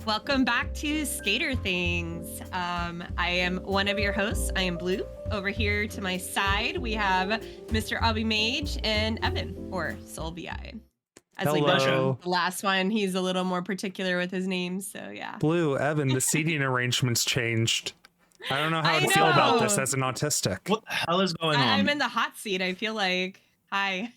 Welcome back to Skader Things. I am one of your hosts. I am Blue. Over here to my side, we have Mr. Obby Mage and Evan, or Solvi. As we mentioned, the last one, he's a little more particular with his names, so yeah. Blue, Evan, the seating arrangements changed. I don't know how I feel about this as an autistic. What the hell is going on? I'm in the hot seat, I feel like. Hi.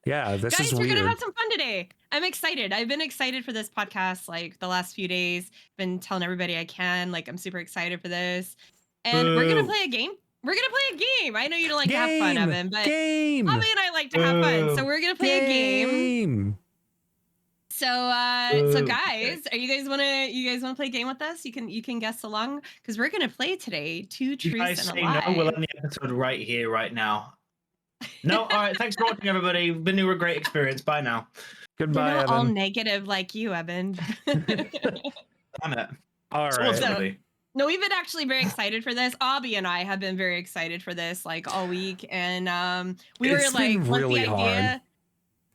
Yeah, this Guys, is weird. We're going to have some fun today. I'm excited. I've been excited for this podcast like the last few days. Been telling everybody I can. Like, I'm super excited for this. And we're going to play a game. We're going to play a game. I know you don't like to have fun, Evan, but Obby and I like to have fun. So we're going to play a game. So guys, are you guys want to play a game with us? You can guess along because we're going to play today Two Truths and a Lie. No, we'll end the episode right here, right now. No, all right. Thanks for watching, everybody. Been a great experience. Bye now. Goodbye, Evan. All Evan. negative like you, Evan. Damn it. All right. So, no, we've been actually very excited for this. Obby and I have been very excited for this like all week, and we were like, really hard.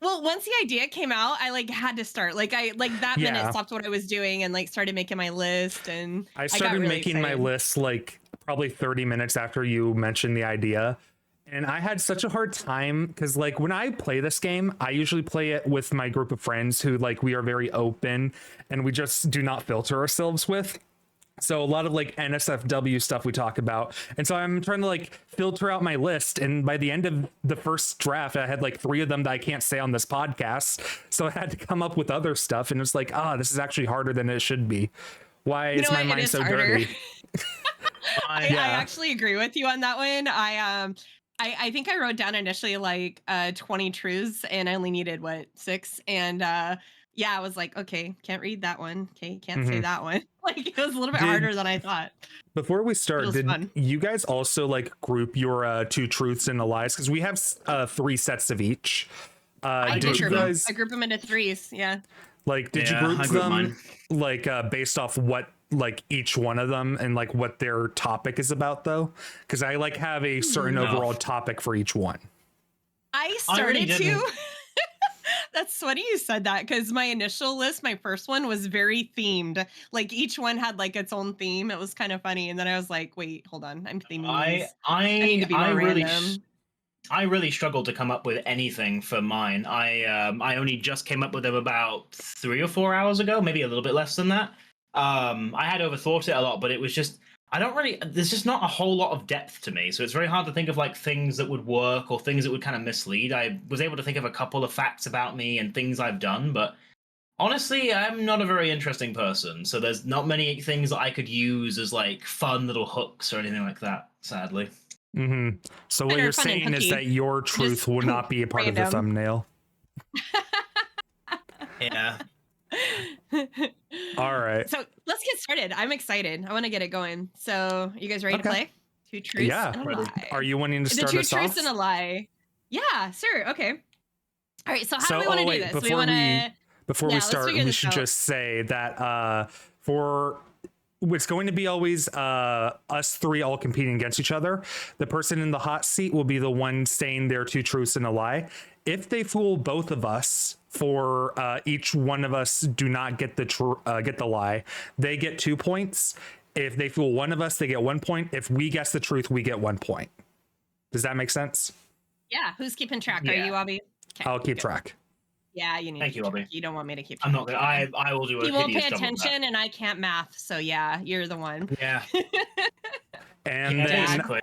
Well, once the idea came out, I like had to start. Like I that minute stopped what I was doing and like started making my list. And I started making my list like probably 30 minutes after you mentioned the idea. And I had such a hard time because like when I play this game, I usually play it with my group of friends who like we are very open and we just do not filter ourselves with. So a lot of like NSFW stuff we talk about. And so I'm trying to like filter out my list. And by the end of the first draft, I had like 3 of them that I can't say on this podcast. So I had to come up with other stuff. And it's like, this is actually harder than it should be. Why is my mind so dirty? I actually agree with you on that one. I think I wrote down initially like 20 truths and I only needed 6. And I was like, okay, can't read that one. Okay, can't say that one. Like it was a little bit harder than I thought. Before we start, did you guys also like group your 2 truths and a lies? Because we have 3 sets of each. I did I group them into 3s. Yeah. Like, did you group them like based off what like each one of them and like what their topic is about though? Because I like have a certain overall topic for each one. I started to. That's funny you said that because my initial list, my first one was very themed. Like each one had like its own theme. It was kind of funny. And then I was like, wait, hold on. I'm theming these. I need to be more random. I really struggled to come up with anything for mine. I only just came up with them about 3 or 4 hours ago, maybe a little bit less than that. I had overthought it a lot, but it was just there's just not a whole lot of depth to me. So it's very hard to think of like things that would work or things that would kind of mislead. I was able to think of a couple of facts about me and things I've done, but honestly, I'm not a very interesting person. So there's not many things that I could use as like fun little hooks or anything like that, sadly. Mm-hmm. So what you're saying is that your truth will not be a part of the thumbnail. Yeah. All right. So let's get started. I'm excited. I want to get it going. So you guys ready to play? 2 truths and a lie. Are you wanting to start us off? 2 truths and a lie. Yeah, sure. Okay. All right. So how do we want to do this? Before we start, we should just say that it's going to be always us 3 all competing against each other. The person in the hot seat will be the one saying their 2 truths and a lie. If they fool both of us, for each one of us do not get the lie, they get 2 points. If they fool one of us, they get 1 point. If we guess the truth, we get 1 point. Does that make sense? Yeah. Who's keeping track? Yeah. Are you, Obby? Okay, I'll keep track. Yeah, you need to keep track. You don't want me to keep track. I'm not gonna. I will do it. You won't pay attention, and I can't math. So yeah, you're the one. Yeah. And then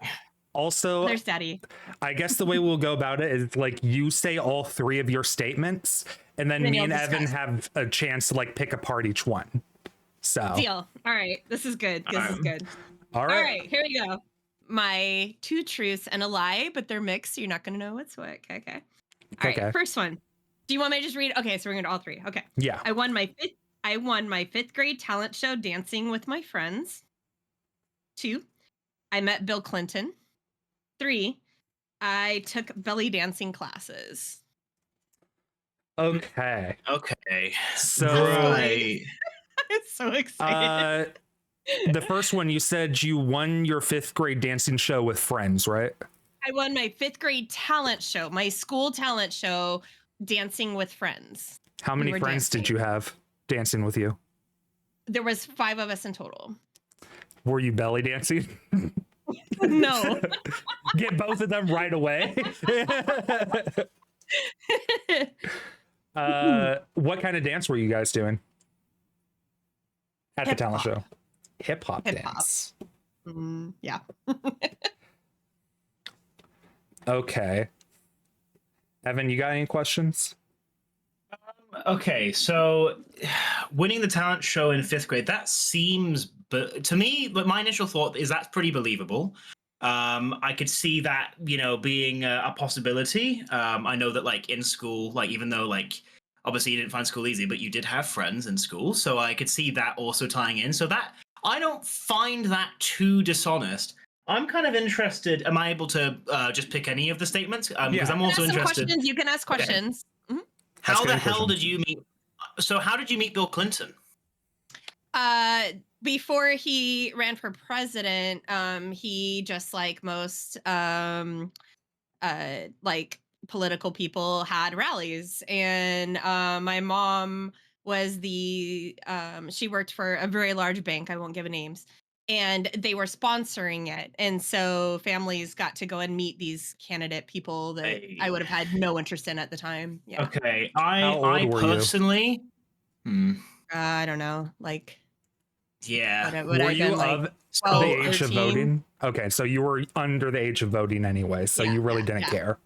also, there's Daddy. I guess the way we'll go about it is like you say all 3 of your statements, and then me and Evan have a chance to like pick apart each one. So deal. All right, this is good. This is good. All right, here we go. My 2 truths and a lie, but they're mixed. So you're not gonna know what's what. Okay. All right. First one. Do you want me to just read? Okay, so we're gonna do all 3. Okay. Yeah. I won my 5th grade talent show Dancing with My Friends. 2, I met Bill Clinton. 3, I took belly dancing classes. Okay. So right. I'm so excited. The first one, you said you won your 5th grade dancing show with friends, right? I won my 5th grade talent show, my school talent show, Dancing with Friends. How many friends did you have dancing with you? There was 5 of us in total. Were you belly dancing? No. Get both of them right away. What kind of dance were you guys doing at the talent show? Hip hop dance. Yeah. Okay. Evan, you got any questions? Okay, so winning the talent show in 5th grade, that seems, but to me, but my initial thought is that's pretty believable. I could see that, you know, being a possibility. I know that, like, in school, like, even though, like, obviously you didn't find school easy, but you did have friends in school, so I could see that also tying in. So that, I don't find that too dishonest. I'm kind of interested. Am I able to just pick any of the statements? Because I'm also interested. Questions. You can ask questions. Okay. How the hell did you meet? So how did you meet Bill Clinton? Before he ran for president, he, just like most like political people, had rallies, and my mom was the she worked for a very large bank, I won't give names, and they were sponsoring it, and so families got to go and meet these candidate people that I would have had no interest in at the time. Yeah. Okay, How old I were personally, I don't know, like, yeah. would Were I you been like of 12, the age 13? of voting? Okay, so you were under the age of voting anyway, so you really didn't care.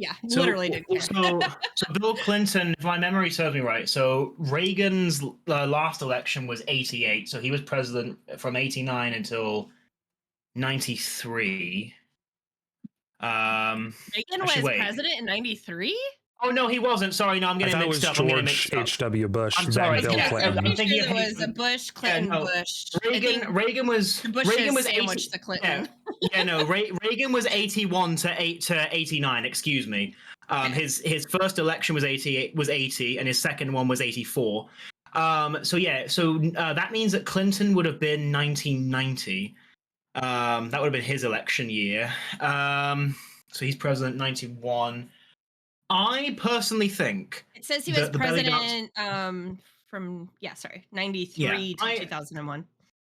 Yeah, So, literally didn't care. so Bill Clinton, if my memory serves me right, so Reagan's last election was 88, so he was president from 89 until 93. Reagan was president in 93? Oh no, he wasn't. Sorry, no, I'm getting mixed up. George H.W. Bush. I'm sorry. Bill Clinton. I'm thinking it was a Bush, Clinton, Bush. Reagan was Reagan was sandwiched the Clinton. Yeah, no, Reagan was 81 to 89. Excuse me. His first election was 80, and his second one was 84. So that means that Clinton would have been 1990. That would have been his election year. So he's president 91. I personally think it says he was president from 93 to 2001.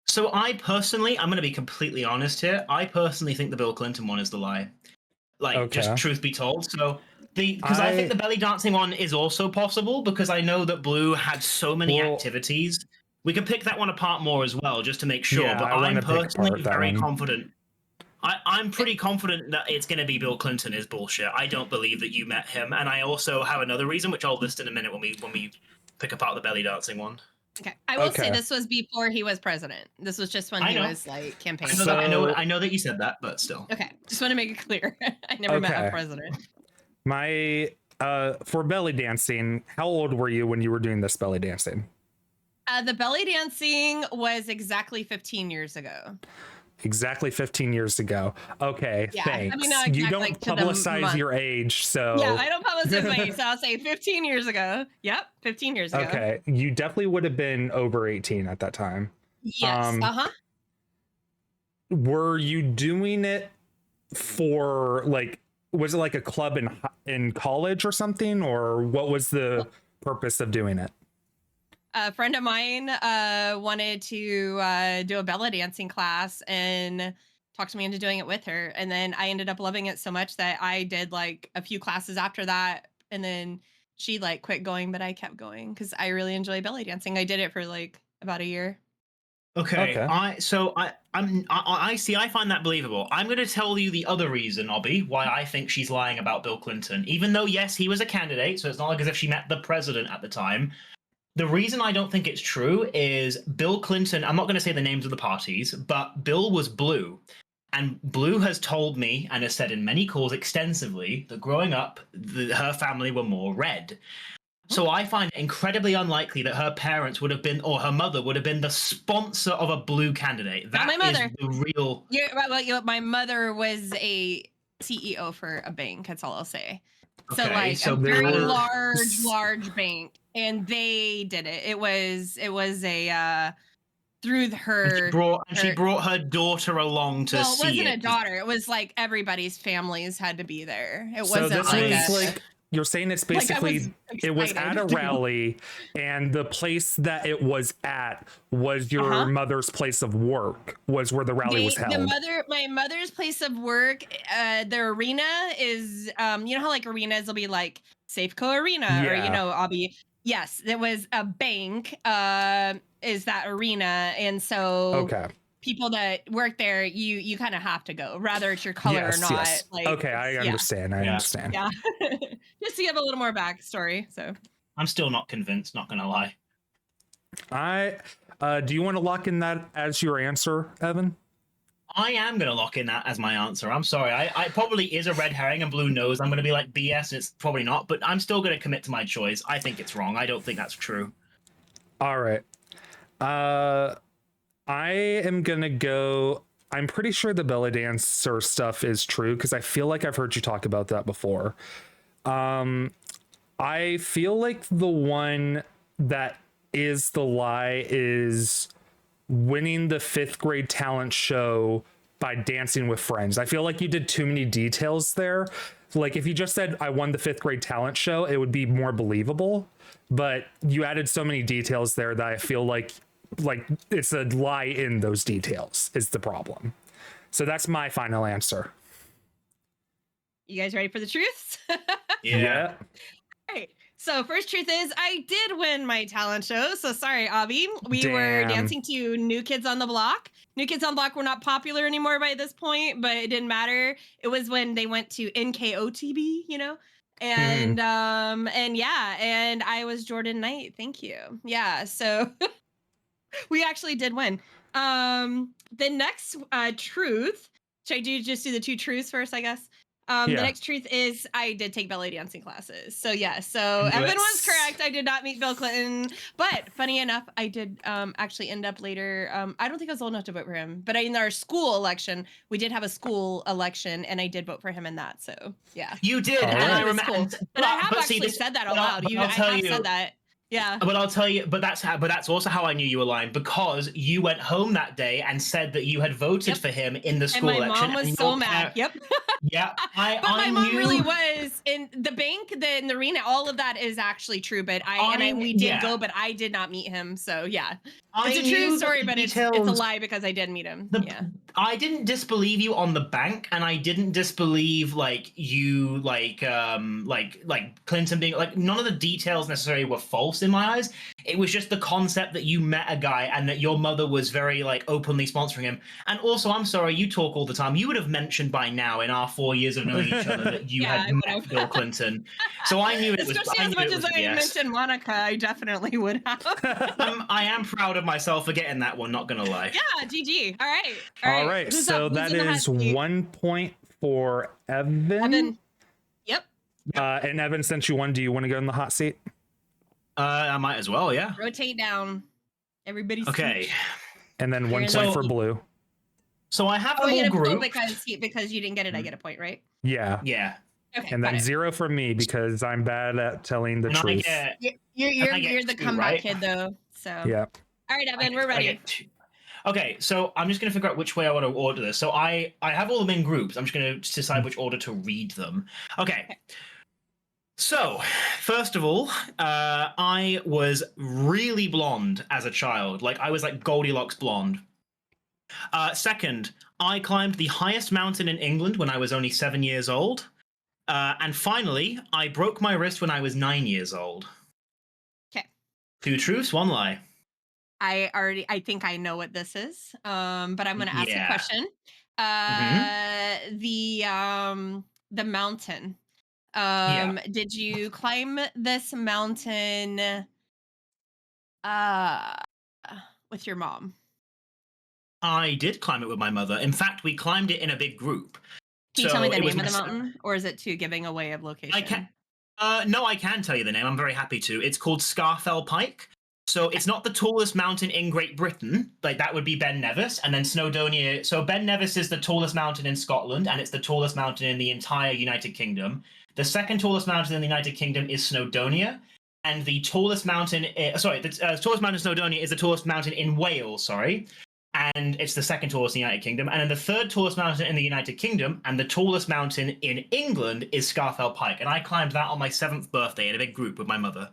So I'm going to be completely honest here. I personally think the Bill Clinton one is the lie. Just truth be told. So because I think the belly dancing one is also possible, because I know that Blue had so many activities. We can pick that one apart more as well, just to make sure. Yeah, but I'm personally very confident. I'm pretty confident that it's going to be Bill Clinton is bullshit. I don't believe that you met him, and I also have another reason, which I'll list in a minute when we pick apart the belly dancing one. Okay, I will say this was before he was president. This was just when he was like campaigning. I know that you said that, but still. Okay, just want to make it clear. I never met a president. My for belly dancing, how old were you when you were doing this belly dancing? The belly dancing was exactly 15 years ago. Exactly 15 years ago. Okay, thanks. I mean, not exactly, you don't publicize your age, so... Yeah, I don't publicize my age, so I'll say 15 years ago. Yep, 15 years ago. Okay, you definitely would have been over 18 at that time. Yes, Were you doing it for, like, was it like a club in college or something, or what was the purpose of doing it? A friend of mine wanted to do a belly dancing class and talked me into doing it with her. And then I ended up loving it so much that I did like a few classes after that. And then she like quit going, but I kept going because I really enjoy belly dancing. I did it for like about a year. Okay. I find that believable. I'm going to tell you the other reason, Obby, why I think she's lying about Bill Clinton. Even though, yes, he was a candidate, so it's not like as if she met the president at the time. The reason I don't think it's true is Bill Clinton, I'm not going to say the names of the parties, but Bill was blue. And Blue has told me, and has said in many calls extensively, that growing up, her family were more red. So I find it incredibly unlikely that her parents would have been, or her mother would have been, the sponsor of a blue candidate. That my mother. is the real... my mother was a CEO for a bank, that's all I'll say. Okay, so a very large bank, and they did it. It was a through her. She brought her daughter along to see it. Well, it wasn't a daughter. It was like everybody's families had to be there. It so wasn't this like was like You're saying it's Like, I was basically it was at a excited. rally, and the place that it was at was your mother's place of work. Was where the rally was held. My mother's place of work. The arena is, you know how like arenas will be like Safeco Arena or Obby. Yes, there was a bank. Is that arena, and so people that work there, you kind of have to go, whether it's your color or not. Yes. Like, okay, I understand. I understand. Yeah, just so you have a little more backstory. So I'm still not convinced. Not gonna lie. Do you want to lock in that as your answer, Evan? I am going to lock in that as my answer. I'm sorry. I probably is a red herring, and Blue knows I'm going to be like BS, and it's probably not, but I'm still going to commit to my choice. I think it's wrong. I don't think that's true. All right. I am going to go... I'm pretty sure the belly dancer stuff is true, because I feel like I've heard you talk about that before. I feel like the one that is the lie is winning the 5th grade talent show by dancing with friends. I feel like you did too many details there. Like if you just said I won the 5th grade talent show, it would be more believable, but you added so many details there that I feel like it's a lie in those details is the problem. So that's my final answer. you guys ready for the truths? Yeah. All right. So first truth is I did win my talent show. So sorry, Obby. We were dancing to New Kids on the Block. New Kids on the Block were not popular anymore by this point, but it didn't matter. It was when they went to NKOTB, you know? And and yeah, and I was Jordan Knight. Thank you. Yeah, so we actually did win. The next truth, should I just do the 2 truths first, I guess? The next truth is I did take belly dancing classes. So yeah, so Evan was correct. I did not meet Bill Clinton, but funny enough, I did actually end up later. I don't think I was old enough to vote for him, but in our school election, we did have a school election, and I did vote for him in that. So yeah, you did. And I remember, but I have actually said that out loud. I have said that. Yeah. But I'll tell you, but that's also how I knew you were lying, because you went home that day and said that you had voted for him in the school election. And my mom was so mad. Yep. Yeah. But my mom really was in the bank, in the arena. All of that is actually true. But we did go, but I did not meet him. So yeah, it's a true story, but it's a lie because I did meet him. I didn't disbelieve you on the bank, and I didn't disbelieve you Clinton being like, none of the details necessarily were false in my eyes. It was just the concept that you met a guy and that your mother was very openly sponsoring him. And also, I'm sorry, you talk all the time. You would have mentioned by now in our 4 years of knowing each other that you had met Bill Clinton. So I knew it was. Especially as much as I mentioned Monica, I definitely would have. I am proud of myself for getting that one. Not gonna lie. Yeah, GG. All right. So that is 1 point for Evan. Yep. And Evan, since you won, do you want to go in the hot seat? I might as well. Yeah. Rotate down. Everybody's okay. And then 1 point for Blue. So I have the whole group because you didn't get it. I get a point, right? Yeah. Yeah. Okay. And then 0 for me because I'm bad at telling the truth. You're the comeback kid though. So yeah. All right, Evan, we're ready. Okay, so I'm just going to figure out which way I want to order this. So I have all of them in groups. I'm just going to decide which order to read them. Okay. So, first of all, I was really blonde as a child. I was like Goldilocks blonde. Second, I climbed the highest mountain in England when I was only 7 years old. And finally, I broke my wrist when I was 9 years old. Okay. 2 truths, 1 lie. I think I know what this is. But I'm going to ask a question. The mountain. Did you climb this mountain with your mom? I did climb it with my mother. In fact, we climbed it in a big group. Can you tell me the name of the mountain, or is it too giving away of location? I can. No, I can tell you the name. I'm very happy to. It's called Scafell Pike. So it's not the tallest mountain in Great Britain. That would be Ben Nevis, and then Snowdonia. So Ben Nevis is the tallest mountain in Scotland, and it's the tallest mountain in the entire United Kingdom. The second tallest mountain in the United Kingdom is Snowdonia, and the tallest mountain, the tallest mountain in Snowdonia is the tallest mountain in Wales. And and it's the second tallest in the United Kingdom. And then the third tallest mountain in the United Kingdom and the tallest mountain in England is Scafell Pike. And I climbed that on my 7th birthday in a big group with my mother.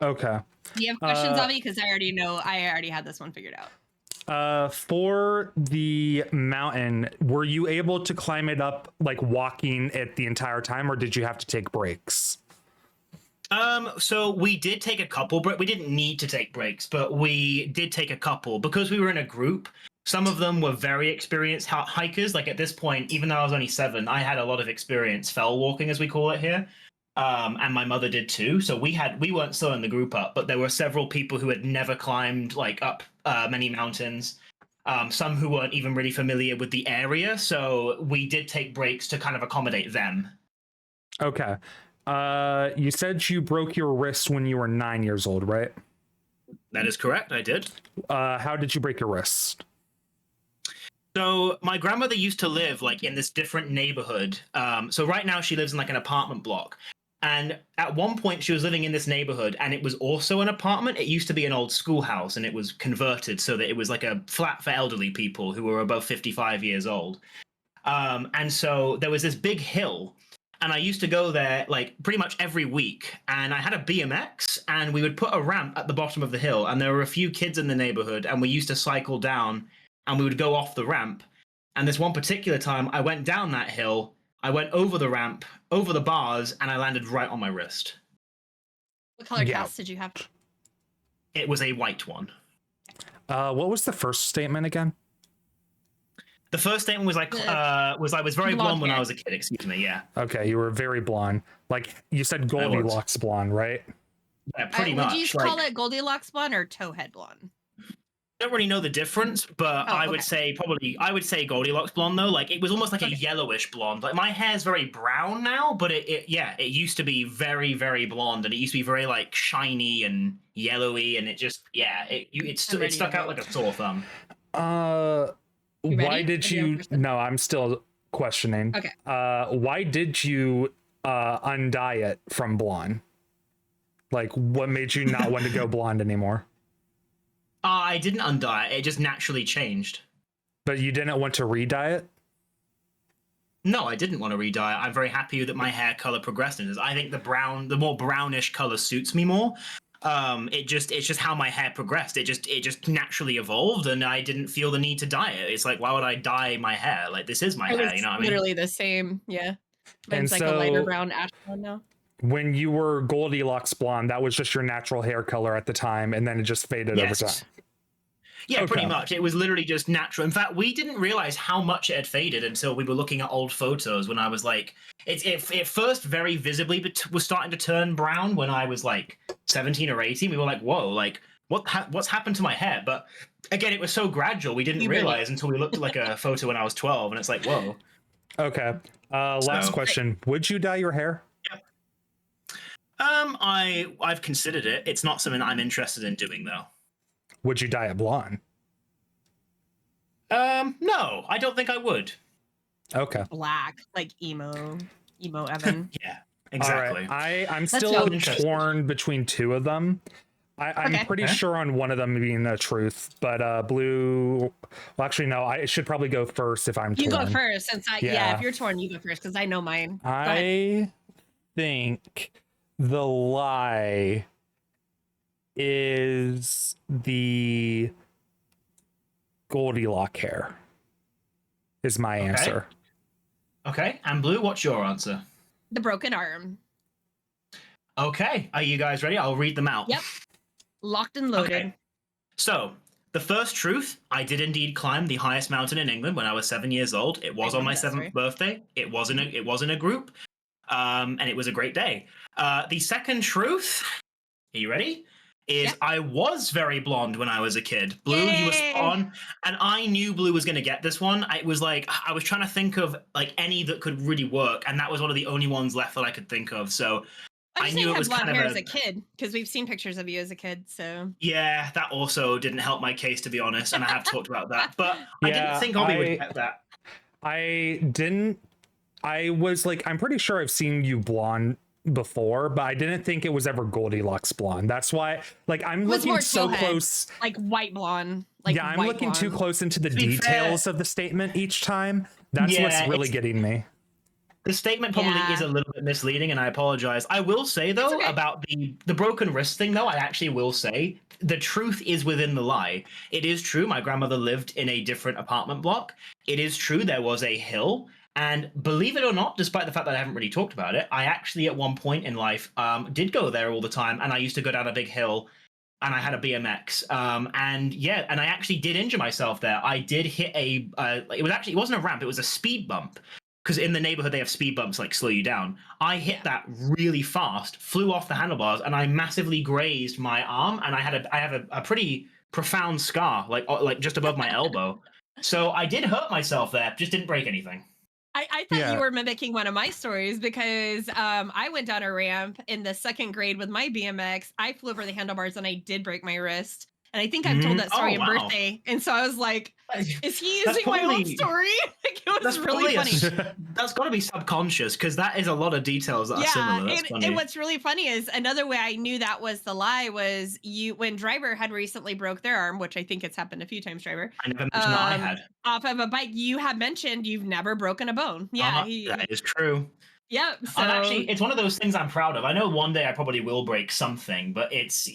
Okay. Do you have questions, Obby? Because I already had this one figured out. For the mountain, were you able to climb it up like walking it the entire time, or did you have to take breaks? So we did take a couple, but we didn't need to take breaks, but we did take a couple because we were in a group. Some of them were very experienced hikers. Like at this point, even though I was only 7, I had a lot of experience fell walking, as we call it here. And my mother did too. So we weren't still in the group up, but there were several people who had never climbed like up many mountains. Some who weren't even really familiar with the area. So we did take breaks to kind of accommodate them. Okay. You said you broke your wrist when you were 9 years old, right? That is correct. I did. How did you break your wrist? So my grandmother used to live like in this different neighborhood. So right now she lives in like an apartment block. And at one point she was living in this neighborhood and it was also an apartment. It used to be an old schoolhouse and it was converted so that it was like a flat for elderly people who were above 55 years old. And so there was this big hill. And I used to go there like pretty much every week. And I had a BMX and we would put a ramp at the bottom of the hill. And there were a few kids in the neighborhood and we used to cycle down and we would go off the ramp. And this one particular time I went down that hill, I went over the ramp, over the bars, and I landed right on my wrist. What color cast did you have? It was a white one. What was the first statement again? The first statement was I was very blonde when I was a kid. Excuse me. Yeah. Okay, you were very blonde. Like you said, Goldilocks blonde, right? Yeah, pretty much. Would you call it Goldilocks blonde or towhead blonde? I don't really know the difference, but I would say Goldilocks blonde though. Like it was almost like a yellowish blonde. Like my hair's very brown now, but it used to be very, very blonde, and it used to be very like shiny and yellowy, and it just it stuck out like a sore thumb. Why did you? No, I'm still questioning. Okay. Why did you undye it from blonde? Like, what made you not want to go blonde anymore? I didn't undye it. It just naturally changed. But you didn't want to re-dye it? No, I didn't want to re-dye it. I'm very happy that my hair color progressed in this. I think the more brownish color suits me more. It's just how my hair progressed. It just naturally evolved, and I didn't feel the need to dye it. It's like, why would I dye my hair? Like, this is my hair, you know what I mean? Literally the same, yeah. And it's like a lighter brown ash blonde now. When you were Goldilocks blonde, that was just your natural hair color at the time, and then it just faded over time. Yeah, Okay. Pretty much. It was literally just natural. In fact, we didn't realize how much it had faded until we were looking at old photos when I was like, it first very visibly was starting to turn brown when I was like 17 or 18. We were like, whoa, like what's happened to my hair? But again, it was so gradual. We didn't realize until we looked at like a photo when I was 12, and it's like, whoa. Okay. Last question. Would you dye your hair? Yeah. I've considered it. It's not something I'm interested in doing though. Would you dye it blonde? No, I don't think I would. Okay. Black, like emo Evan. Yeah, exactly. All right. I'm still torn between two of them. I'm pretty sure on one of them being the truth, but blue. Well, actually, no. I should probably go first if I'm torn. You go first, since if you're torn, you go first because I know mine. I think the lie is the Goldilocks hair is my answer. Okay, and Blue, what's your answer? The broken arm. Okay, are you guys ready? I'll read them out. Yep. Locked and loaded. Okay. So, the first truth, I did indeed climb the highest mountain in England when I was 7 years old. It was on my 7th birthday. It was in a group, and it was a great day. The second truth, are you ready? I was very blonde when I was a kid. Blue, you were spot on, and I knew Blue was going to get this one. It was like I was trying to think of like any that could really work, and that was one of the only ones left that I could think of. So I knew it was kind of as a kid because we've seen pictures of you as a kid. So yeah, that also didn't help my case, to be honest, and I have talked about that. But I didn't think Obby would get that. I didn't. I was like, I'm pretty sure I've seen you blonde before, but I didn't think it was ever Goldilocks blonde. That's why, like, I'm It was looking more so towhead, close. like white blonde. Like Yeah, I'm white looking too blonde. close into the To be details fair- of the statement each time. That's what's Yeah, really it's- getting me. The statement probably Yeah. is a little bit misleading, and I apologize. I will say though okay. about the broken wrist thing, though. I actually will say the truth is within the lie. It is true. My grandmother lived in a different apartment block. It is true there was a hill, and believe it or not, despite the fact that I haven't really talked about it, I actually at one point in life did go there all the time, and I used to go down a big hill. And I had a BMX, and yeah, and I actually did injure myself there. I did hit a. It wasn't a ramp; it was a speed bump. Because in the neighborhood they have speed bumps like slow you down. I hit that really fast, flew off the handlebars, and I massively grazed my arm. And I have a pretty profound scar, like just above my elbow. So I did hurt myself there, just didn't break anything. I thought Yeah. you were mimicking one of my stories because I went down a ramp in the 2nd grade with my BMX. I flew over the handlebars and I did break my wrist. And I think I've told that story Oh, in wow. birthday. And so I was like, is he That's using my own probably- story? Like, it was really funny. That's got to be subconscious because that is a lot of details that are similar. That's funny. And what's really funny is another way I knew that was the lie was when Driver had recently broke their arm, which I think it's happened a few times, Driver. I never mentioned that I had. Off of a bike. You have mentioned you've never broken a bone. Yeah, That is true. Yep. So It's one of those things I'm proud of. I know one day I probably will break something, but it's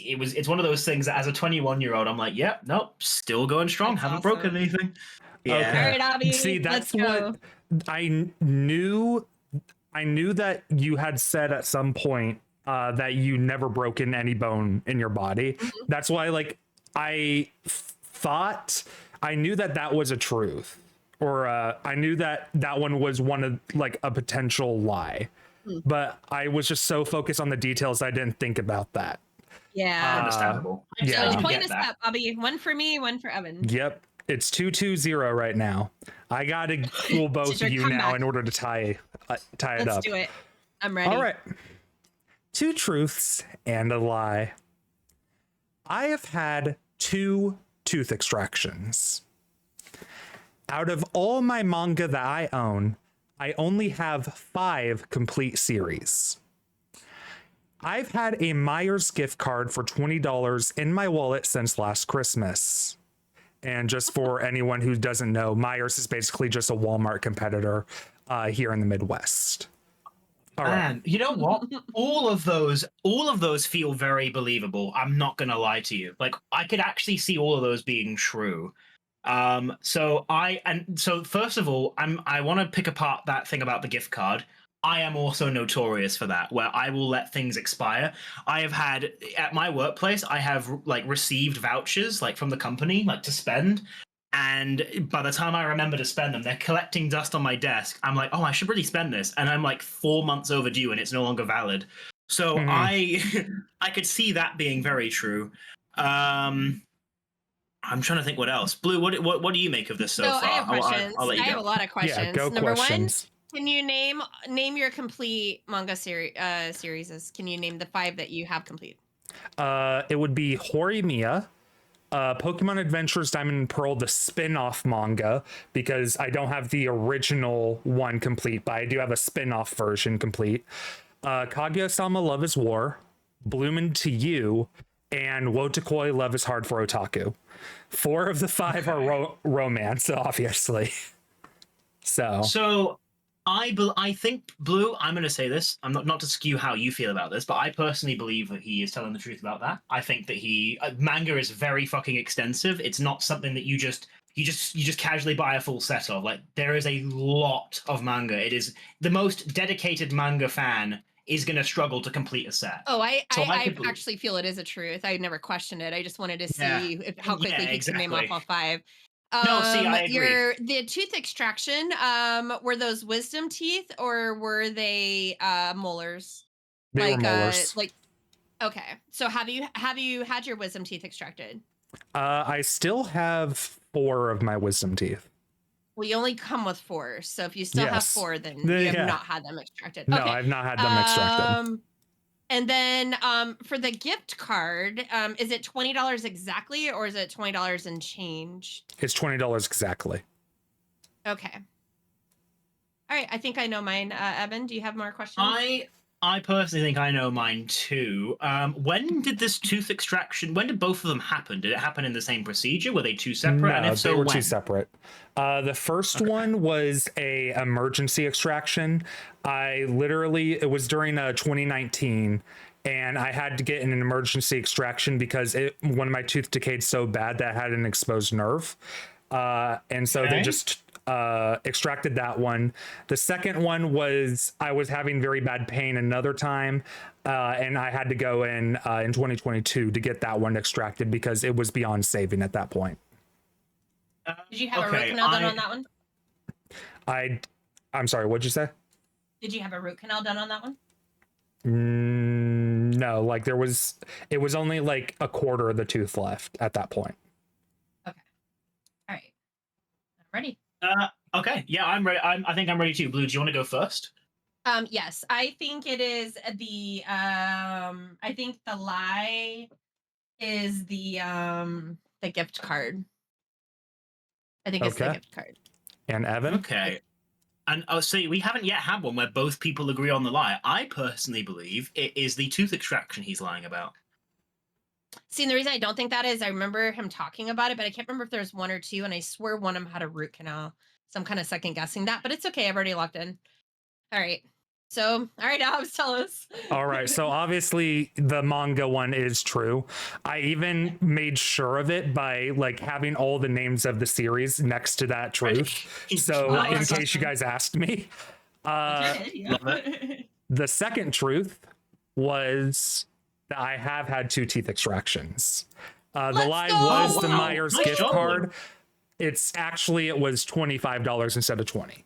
one of those things that as a 21-year-old, I'm like, yep, nope, still going strong. That's Haven't awesome. broken anything. Yeah. Okay. All right, Obby, See, that's let's go. what I knew. I knew that you had said at some point that you never broken any bone in your body. Mm-hmm. That's why, like, I thought I knew that was a truth, or I knew that one was one of like a potential lie. But I was just so focused on the details, I didn't think about that. Yeah. Understandable. yeah. I So do point get us that. up, Obby. One for me, one for Evan. Yep. It's 2-2-0 right now. I gotta fool both your of you now comeback. in order to tie it Let's up. do it. I'm ready. All right. 2 truths and a lie. I have had 2 tooth extractions. Out of all my manga that I own, I only have 5 complete series. I've had a Myers gift card for $20 in my wallet since last Christmas. And just for anyone who doesn't know, Myers is basically just a Walmart competitor here in the Midwest. All right. Man, you know what? all of those feel very believable. I'm not gonna lie to you. Like I could actually see all of those being true. So first of all, I want to pick apart that thing about the gift card. I am also notorious for that, where I will let things expire. I have had at my workplace, I have like received vouchers like from the company, like to spend. And by the time I remember to spend them, they're collecting dust on my desk. I'm like, oh, I should really spend this. And I'm like 4 months overdue and it's no longer valid. So I could see that being very true. I'm trying to think what else. Blue, what do you make of this so far? I have questions. I'll let you I go. have a lot of questions. Yeah, go Number questions. 1, can you name your complete manga series? Can you name the 5 that you have complete? It would be Horimiya, Pokemon Adventures Diamond and Pearl, the spin-off manga, because I don't have the original one complete, but I do have a spin-off version complete. Kaguya-sama Love is War, Bloomin' to You, and Wotakoi Love is Hard for Otaku. 4 of the 5 are romance, obviously. So I think Blue. I'm going to say this. I'm not to skew how you feel about this, but I personally believe that he is telling the truth about that. I think that manga is very fucking extensive. It's not something that you just casually buy a full set of. Like there is a lot of manga. It is the most dedicated manga fan is going to struggle to complete a set. Oh, I could actually feel it is a truth. I never questioned it. I just wanted to see how quickly Yeah, he could name off exactly. all 5. No, see, I agree. The tooth extraction, were those wisdom teeth or were they molars? they were molars. Okay. So have you had your wisdom teeth extracted? I still have 4 of my wisdom teeth. Well, you only come with 4. So if you still have Yes. 4, then Yeah. you have not had them extracted. No, Okay. I've not had them extracted. And then for the gift card, is it $20 exactly or is it $20 and change? It's $20 exactly. Okay. All right. I think I know mine. Evan, do you have more questions? I personally think I know mine too. When did this tooth extraction? When did both of them happen? Did it happen in the same procedure? Were they two separate? And No, if so, they were when? two separate. The first Okay. one was a emergency extraction. It was during 2019, and I had to get an emergency extraction because one of my tooth decayed so bad that I had an exposed nerve. And so they Okay. just extracted that one. The second one was I was having very bad pain another time, and I had to go in 2022 to get that one extracted because it was beyond saving at that point. Did you have a root canal done on that one? I'm sorry, what'd you say? Did you have a root canal done on that one? No, like it was only like a quarter of the tooth left at that point. Okay. All right. I'm ready. Okay. Yeah, I'm ready. I think I'm ready too. Blue, do you want to go first? Yes, I think it is I think the lie is the gift card. I think it's the Okay. gift card. And Evan? Okay. And see, we haven't yet had one where both people agree on the lie. I personally believe it is the tooth extraction he's lying about. See, and the reason I don't think that is I remember him talking about it, but I can't remember if there's one or two, and I swear one of them had a root canal. So I'm kind of second guessing that, but it's okay. I've already locked in. All right. So, all right, Albs, tell us. All right. So obviously the manga one is true. I even made sure of it by like having all the names of the series next to that truth. So Oh, in that's case you awesome. guys asked me, Yeah. Love it. the second truth was that I have had 2 teeth extractions. The Let's lie go! was Oh, the wow. Myers Nice gift job. card. It was $25 instead of 20.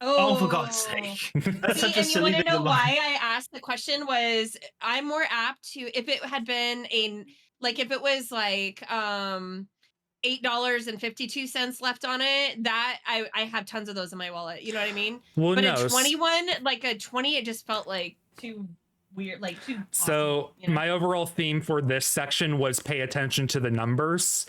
Oh, for God's sake. That's See, such a and you silly want to thing to know lie. why I asked the question was I'm more apt to if it had been if it was like $8.52 left on it, that I have tons of those in my wallet. You know what I mean? Well, But no. a 21, like a 20, it just felt like too weird, like too possible, So you know? my overall theme for this section was pay attention to the numbers.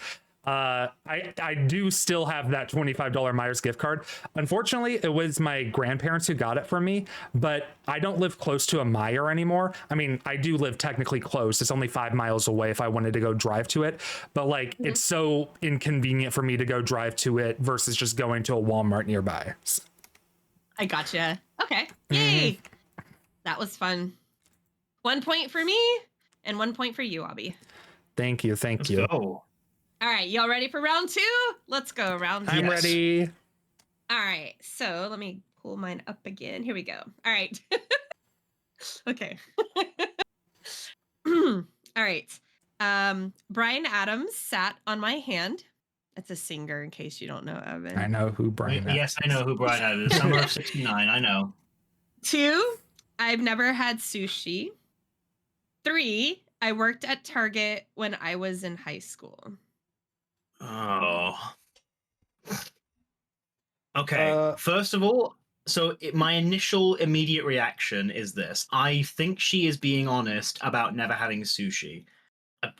I do still have that $25 Myers gift card. Unfortunately, it was my grandparents who got it for me, but I don't live close to a Meijer anymore. I mean, I do live technically close. It's only 5 miles away if I wanted to go drive to it, but like it's so inconvenient for me to go drive to it versus just going to a Walmart nearby. So, I gotcha. Okay. Yay. That was fun. 1 point for me and 1 point for you, Obby. thank you. Let's go. All right, y'all ready for round 2? Let's go, round 2. I'm ready. All right, so let me pull mine up again. Here we go. All right. Okay. All right. Bryan Adams sat on my hand. That's a singer, in case you don't know, Evan. I know who Brian is. Yes, I know who Brian Adams is. Summer of '69. I know. 2, I've never had sushi. 3, I worked at Target when I was in high school. Oh. Okay. First of all, my initial immediate reaction is this. I think she is being honest about never having sushi.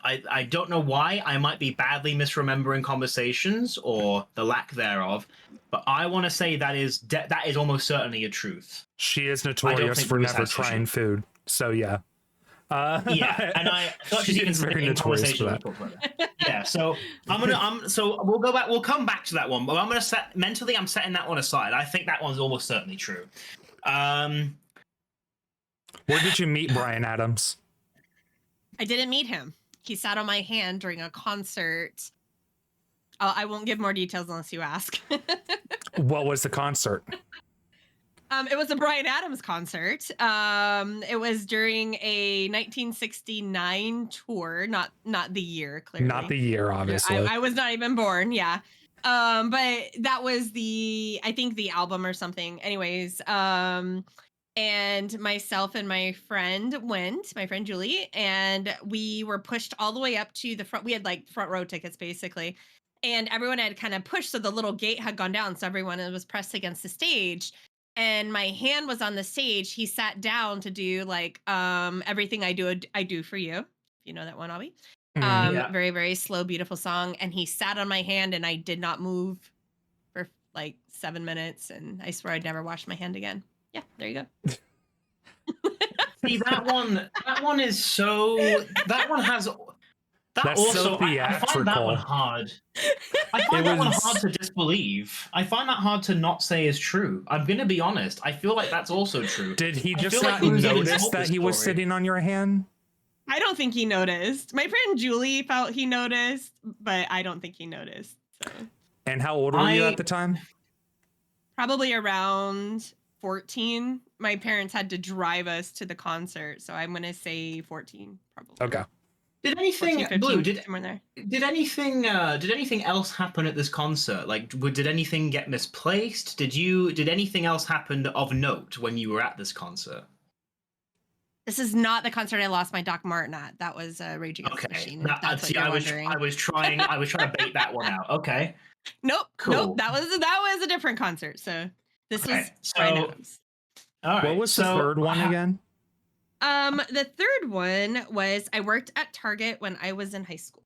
I don't know why. I might be badly misremembering conversations or the lack thereof, but I want to say that is almost certainly a truth. She is notorious think for Bruce never has sushi. trying food. So yeah. Yeah, and I thought She she's even is very in notorious for conversation. Yeah, so so we'll go back. We'll come back to that one, but I'm gonna I'm setting that one aside. I think that one's almost certainly true. Where did you meet Bryan Adams? I didn't meet him. He sat on my hand during a concert. I won't give more details unless you ask. What was the concert? It was a Bryan Adams concert. It was during a 1969 tour, not the year, clearly. Not the year, obviously. I was not even born, yeah. But that was I think the album or something. Anyways, and myself and my friend my friend Julie, and we were pushed all the way up to the front. We had like front row tickets basically. And everyone had kind of pushed, so the little gate had gone down, so everyone was pressed against the stage. And my hand was on the stage. He sat down to do like everything I do for you. If you know that one, Obby. Yeah. Very, very slow, beautiful song. And he sat on my hand and I did not move for like 7 minutes. And I swear I'd never wash my hand again. Yeah, there you go. See, that one is so. That one has. That That's also, so I find that one theatrical. hard. I find It that one was- hard to disbelieve. I find that hard to not say is true. I'm gonna be honest. I feel like that's also true. Did he I just feel like not he was even notice told that this he was story. sitting on your hand? I don't think he noticed. My friend Julie felt he noticed, but I don't think he noticed. So And how old were you at the time? probably around 14. My parents had to drive us to the concert, so I'm gonna say 14, probably. Okay. Did anything 14, 15, Blue? somewhere there. Did anything else happen at this concert? Like, did anything get misplaced? Did anything else happen of note when you were at this concert? This is not the concert I lost my Doc Martin at. That was Rage Against the Machine. If that's what you're wondering. I was trying to bait that one out. Okay. Nope. Cool. Nope. That was a different concert. So this was Bryan Adams. All right. What was the third one again? The third one was I worked at Target when I was in high school.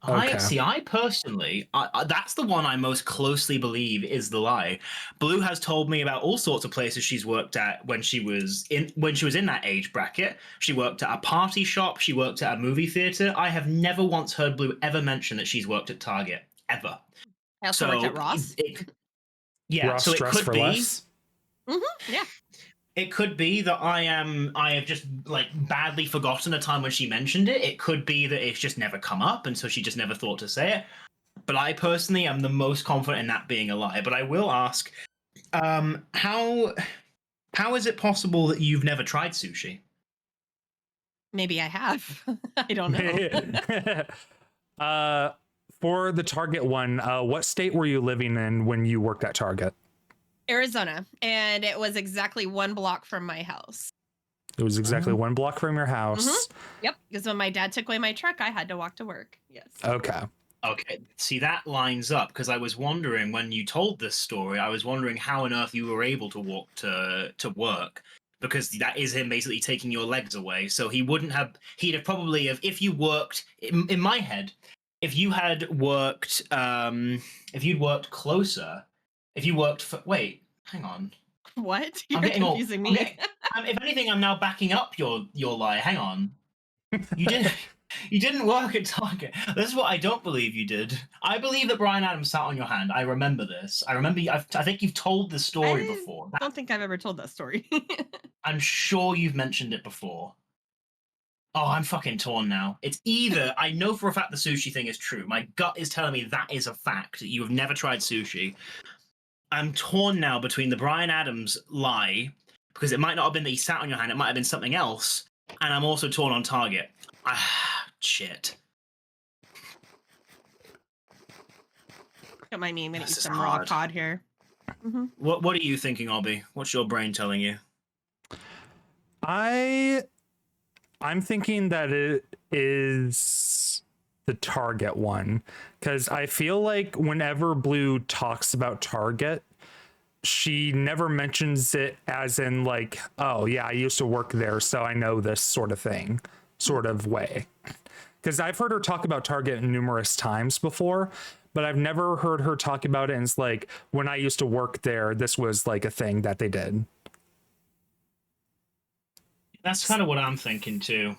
Okay. I personally, that's the one I most closely believe is the lie. Blue has told me about all sorts of places she's worked at when she was in that age bracket. She worked at a party shop. She worked at a movie theater. I have never once heard Blue ever mention that she's worked at Target ever. I also worked at Ross. Ross so it Dress could for be. Less? Yeah. It could be that I have just like badly forgotten a time when she mentioned it. It could be that it's just never come up, and so she just never thought to say it. But I personally am the most confident in that being a lie. But I will ask, how is it possible that you've never tried sushi? Maybe I have. I don't know. For the Target one, what state were you living in when you worked at Target? Arizona, and it was exactly 1 block from my house. It was exactly 1 block from your house. Mm-hmm. Yep, because when my dad took away my truck, I had to walk to work. Yes. Okay. Okay, see, that lines up, because I was wondering when you told this story, I was wondering how on earth you were able to walk to work, because that is him basically taking your legs away. So he'd have probably, if you worked, in my head, if you had worked, if you'd worked closer, if you worked for, wait, hang on. What? You're confusing me. If anything, I'm now backing up your lie. Hang on. You didn't work at Target. This is what I don't believe you did. I believe that Bryan Adams sat on your hand. I remember this. I think you've told this story before. I don't think I've ever told that story. I'm sure you've mentioned it before. Oh, I'm fucking torn now. It's either I know for a fact the sushi thing is true. My gut is telling me that is a fact, that you have never tried sushi. I'm torn now between the Bryan Adams lie, because it might not have been that he sat on your hand, it might have been something else, and I'm also torn on Target. Shit. Don't mind me, I'm gonna eat some raw cod here. Mm-hmm. What are you thinking, Obby? What's your brain telling you? I'm thinking that it is the Target one, because I feel like whenever Blue talks about Target, she never mentions it as in like, oh yeah, I used to work there, so I know this sort of way. Because I've heard her talk about Target numerous times before, but I've never heard her talk about it and it's like, when I used to work there, this was like a thing that they did. That's kind of what I'm thinking too.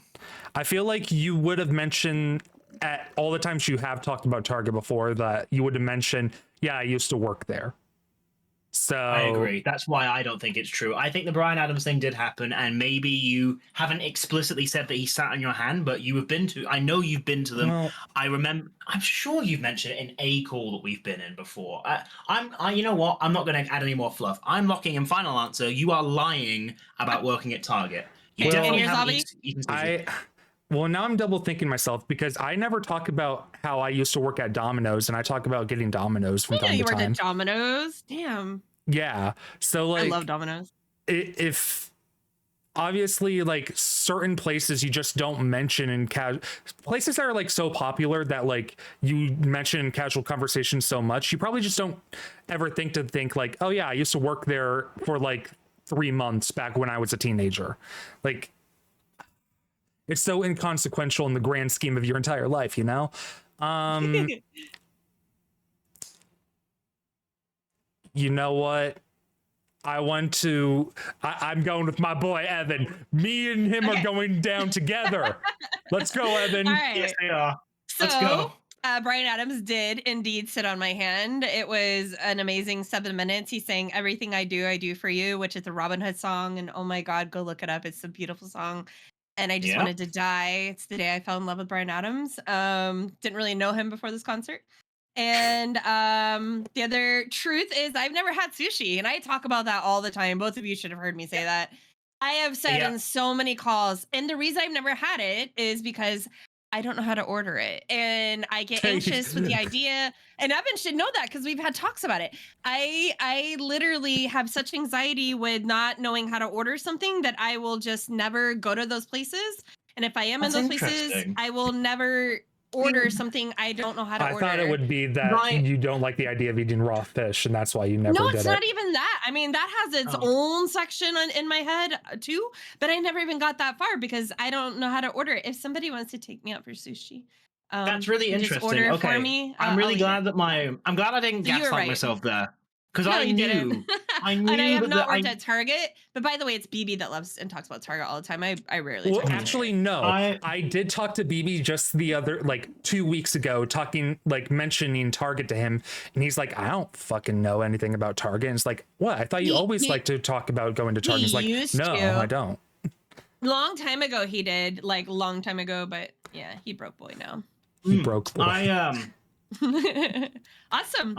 I feel like you would have mentioned at all the times you have talked about Target before that you would have mentioned, yeah, I used to work there. So I agree. That's why I don't think it's true. I think the Bryan Adams thing did happen, and maybe you haven't explicitly said that he sat on your hand, but you have been to. I know you've been to them. Well, I'm sure you've mentioned it in a call that we've been in before. You know what? I'm not going to add any more fluff. I'm locking in final answer. You are lying about working at Target. You definitely haven't eaten. Well, now I'm double thinking myself, because I never talk about how I used to work at Domino's, and I talk about getting Domino's from time to time. You worked at Domino's? Damn. Yeah. So like, I love Domino's. If obviously like certain places you just don't mention in places that are like so popular that like you mention in casual conversation so much, you probably just don't ever think like, oh yeah, I used to work there for like 3 months back when I was a teenager. Like, it's so inconsequential in the grand scheme of your entire life, you know? You know what? I'm going with my boy Evan. Me and him are going down together. Let's go, Evan. All right. Yes, they are. Let's So, go. Bryan Adams did indeed sit on my hand. It was an amazing 7 minutes. He sang "Everything I Do for You," which is a Robin Hood song, and oh my God, go look it up. It's a beautiful song. And I just wanted to die. It's the day I fell in love with Bryan Adams. Didn't really know him before this concert. And the other truth is I've never had sushi, and I talk about that all the time. Both of you should have heard me say that. I have said in so many calls, and the reason I've never had it is because I don't know how to order it, and I get anxious with the idea. And Evan should know that because we've had talks about it. I literally have such anxiety with not knowing how to order something that I will just never go to those places. And if I am in those places, I will never order something I don't know how to order. I thought it would be that you don't like the idea of eating raw fish, and that's why you never did it. No, it's not even that. I mean, that has its own section in my head too, but I never even got that far because I don't know how to order it. If somebody wants to take me out for sushi, that's really interesting. Just order for me. I'm really glad that I'm glad I didn't gaslight myself there. Because I knew and I have not worked at Target. But by the way, it's BB that loves and talks about Target all the time. I rarely. Well, actually, no. I did talk to BB just the other 2 weeks ago, mentioning Target to him, and he's like, I don't fucking know anything about Target. And it's like, what? I thought you always like to talk about going to Target. He's like, no, I don't. Long time ago he did, long time ago, but yeah, he broke boy now. He broke boy. Awesome.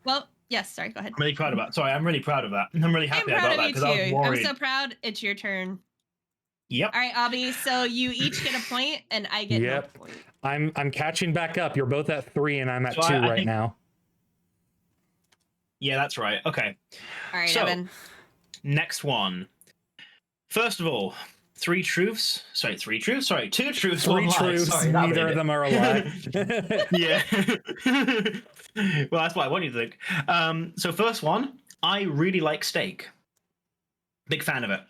Well. Yes, sorry, go ahead. I'm really proud of that. Sorry, I'm really proud of that. I'm really happy about that because I was worried. I'm so proud. It's your turn. Yep. All right, Obby. So you each get a point, and I get no point. I'm catching back up. You're both at 3, and I'm at 2 right now. Yeah, that's right. Okay. All right, Evan. Next one. First of all, 2 truths. Sorry, 3 truths. 3 truths. Sorry, neither of them are a lie. Yeah. Well, that's what I want you to think. So first one, I really like steak. Big fan of it.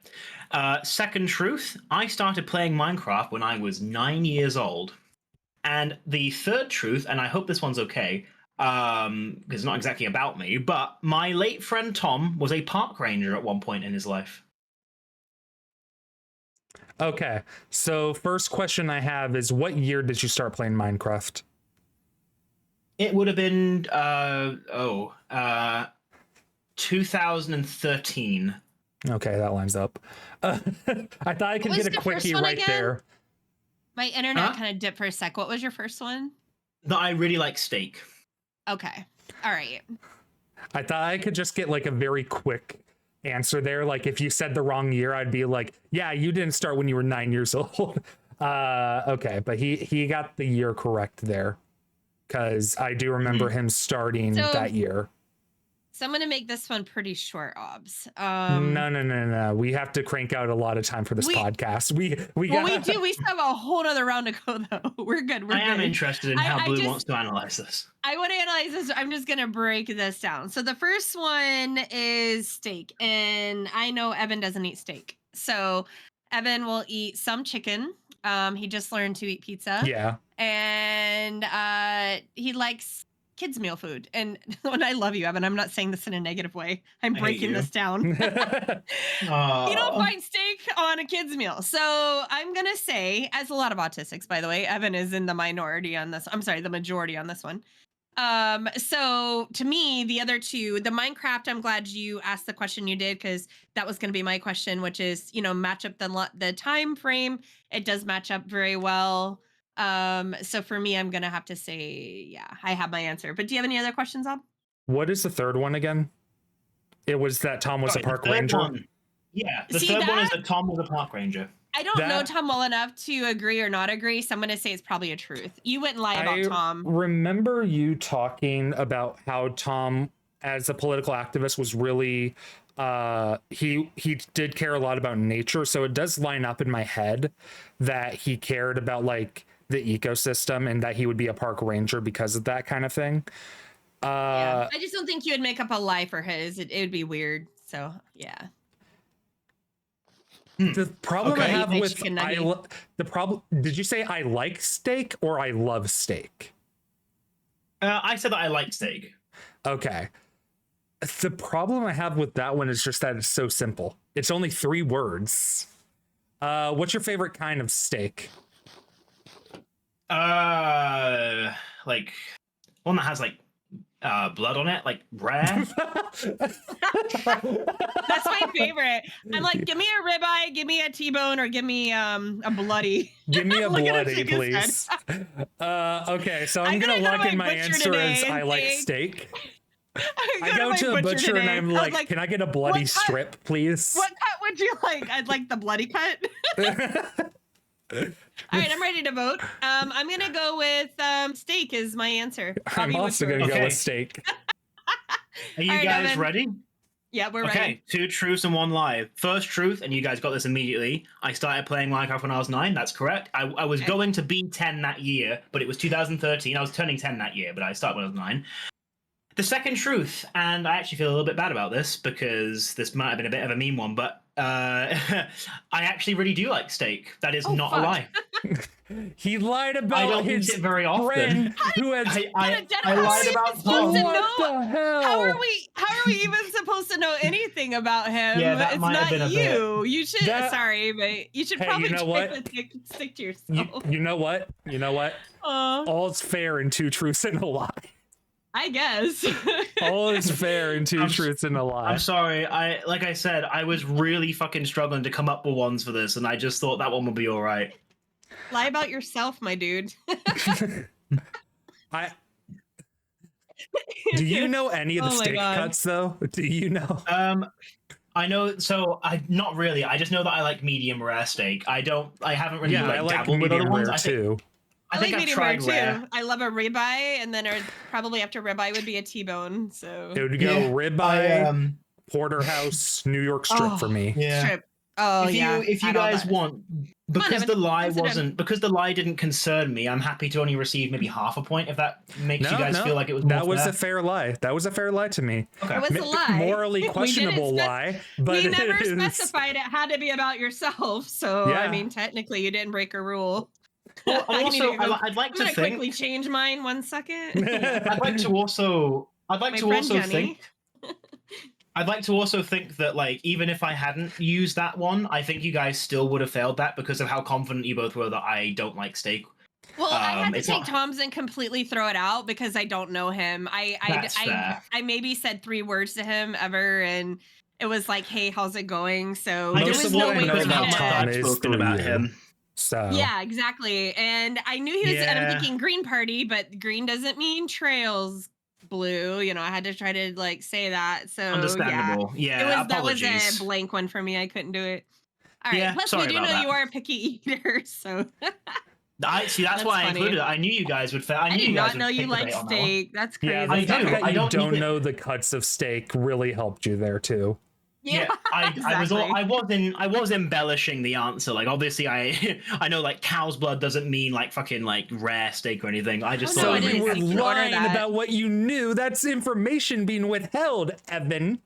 Second truth, I started playing Minecraft when I was 9 years old. And the third truth, and I hope this one's okay, because it's not exactly about me, but my late friend Tom was a park ranger at one point in his life. Okay, so first question I have is, what year did you start playing Minecraft? It would have been 2013. Okay, that lines up. I thought I could get a quickie right there. My internet kind of dipped for a sec. What was your first one? That I really like steak. Okay, all right. I thought I could just get a very quick answer there. If you said the wrong year, I'd be like, yeah, you didn't start when you were 9 years old. Okay, but he got the year correct there, because I do remember him starting that year. So I'm gonna make this one pretty short, Obs. No. We have to crank out a lot of time for this podcast. We do. We still have a whole other round to go, though. We're good. I am interested in how Blue wants to analyze this. I want to analyze this. I'm just gonna break this down. So the first one is steak, and I know Evan doesn't eat steak, so Evan will eat some chicken. He just learned to eat pizza. Yeah. And he likes kids meal food. And when I love you, Evan, I'm not saying this in a negative way. I'm breaking this down. You don't find steak on a kids meal. So I'm going to say, as a lot of autistics, by the way, Evan is in the minority on this. I'm sorry, the majority on this one. So to me, the other two, the Minecraft, I'm glad you asked the question you did, because that was going to be my question, which is, match up the time frame. It does match up very well. So for me, I'm going to have to say, yeah, I have my answer. But do you have any other questions, Ob? What is the third one again? It was that Tom was a park ranger. Yeah, the third one is that Tom was a park ranger. I don't know Tom well enough to agree or not agree, so I'm going to say it's probably a truth. You wouldn't lie about Tom. I remember you talking about how Tom, as a political activist, was really he did care a lot about nature, so it does line up in my head that he cared about the ecosystem and that he would be a park ranger because of that kind of thing. Yeah, I just don't think you would make up a lie for his. It would be weird. So yeah. The problem I have with the problem. Did you say I like steak or I love steak? I said that I like steak. Okay. The problem I have with that one is just that it's so simple. It's only 3 words. What's your favorite kind of steak? Like one that has like blood on it, like rare. That's my favorite. I'm like, give me a ribeye, give me a T-bone, or give me a bloody. Give me a Look at him bloody, shake his please. Okay, so I'm I'm gonna gonna go lock to in my my butcher answer as today I and like say- steak. I I go to a butcher and today. I'm I was like, can I get a bloody what cut- strip, please? What cut would you like? I'd like the bloody cut. All right, I'm ready to vote. I'm gonna go with steak is my answer. I'm Bobby, what's also gonna yours? go Okay. with steak. Are you All right, guys Evan. ready? Yeah, we're Okay, ready. 2 truths and 1 lie. First truth, and you guys got this immediately. I started playing Minecraft when I was 9. That's correct. I was Okay. going to be 10 that year, but it was 2013. I was turning 10 that year, but I started when I was 9. The second truth, and I actually feel a little bit bad about this because this might have been a bit of a mean one, but I actually really do like steak. That is Oh, not a fuck. lie. He lied I about don't his eat it very often. friend who has. I How are lied we about even supposed to Tom. know? What the hell? How are we even supposed to know anything about him? Yeah, that it's might have not been a you. You should That- sorry, but you should Hey, probably you know try what? to stick to You, yourself. you know what? You know what? All's fair in 2 truths and a lie. I guess. All is fair in 2 truths and a lie. I'm sorry. Like I said, I was really fucking struggling to come up with ones for this, and I just thought that one would be all right. Lie about yourself, my dude. Do you know any of the Oh my steak God. cuts though? Do you know? I know. So I not really. I just know that I like medium rare steak. I haven't really Yeah, I like dabbled with other medium ones. rare too. I I think like I've medium rare tried too. rare. I love a ribeye, and then probably after ribeye would be a T-bone. So It would go Yeah, ribeye, porterhouse, New York strip for me. Yeah. strip. Oh if yeah. you add all guys that. want, because Evan, the lie consider. wasn't, because the lie didn't concern me, I'm happy to only receive maybe half a point if that makes you guys feel like it was more that was fair. a fair lie. That was a fair lie to me. Okay. It was a lie. Morally We didn't questionable lie, but we never it is- specified it had to be about yourself. So Yeah. I mean, technically, you didn't break a rule. Well, I need also, to go- I'd like I'm to gonna think. quickly change mine 1 second. I'd like to also. I'd like My to friend also Jenny. think. I'd like to also think that, like, even if I hadn't used that one, I think you guys still would have failed that because of how confident you both were that I don't like steak. Well, I had to it's take not- Tom's and completely throw it out because I don't know him. That's fair. I maybe said 3 words to him ever, and it was like, "Hey, how's it going?" So I there Most just was of no what I way know we because of how about much could. Tom I've is spoken through about you. him. So Yeah, exactly. And I knew he was. And I'm Yeah. thinking Green Party, but green doesn't mean trails. Blue, I had to try to like say that. So Understandable. yeah, Yeah, that was apologies. a blank one for me. I couldn't do it. All right. Yeah, Plus, sorry we do about know that. you are a picky eater, so I see. That's That's why I funny. included it. I knew you guys would fail. I I knew did you guys not would know you take the like bait on that one. steak. That's crazy. yeah, the I fact do. that I you don't don't need it. know the cuts of steak really helped you there too. Yeah, I exactly. I was embellishing the answer. Like, obviously, I know like cow's blood doesn't mean like fucking like rare steak or anything. I just Oh, So no, thought I it you didn't were made think you'd order lying that. about what you knew. That's information being withheld, Evan.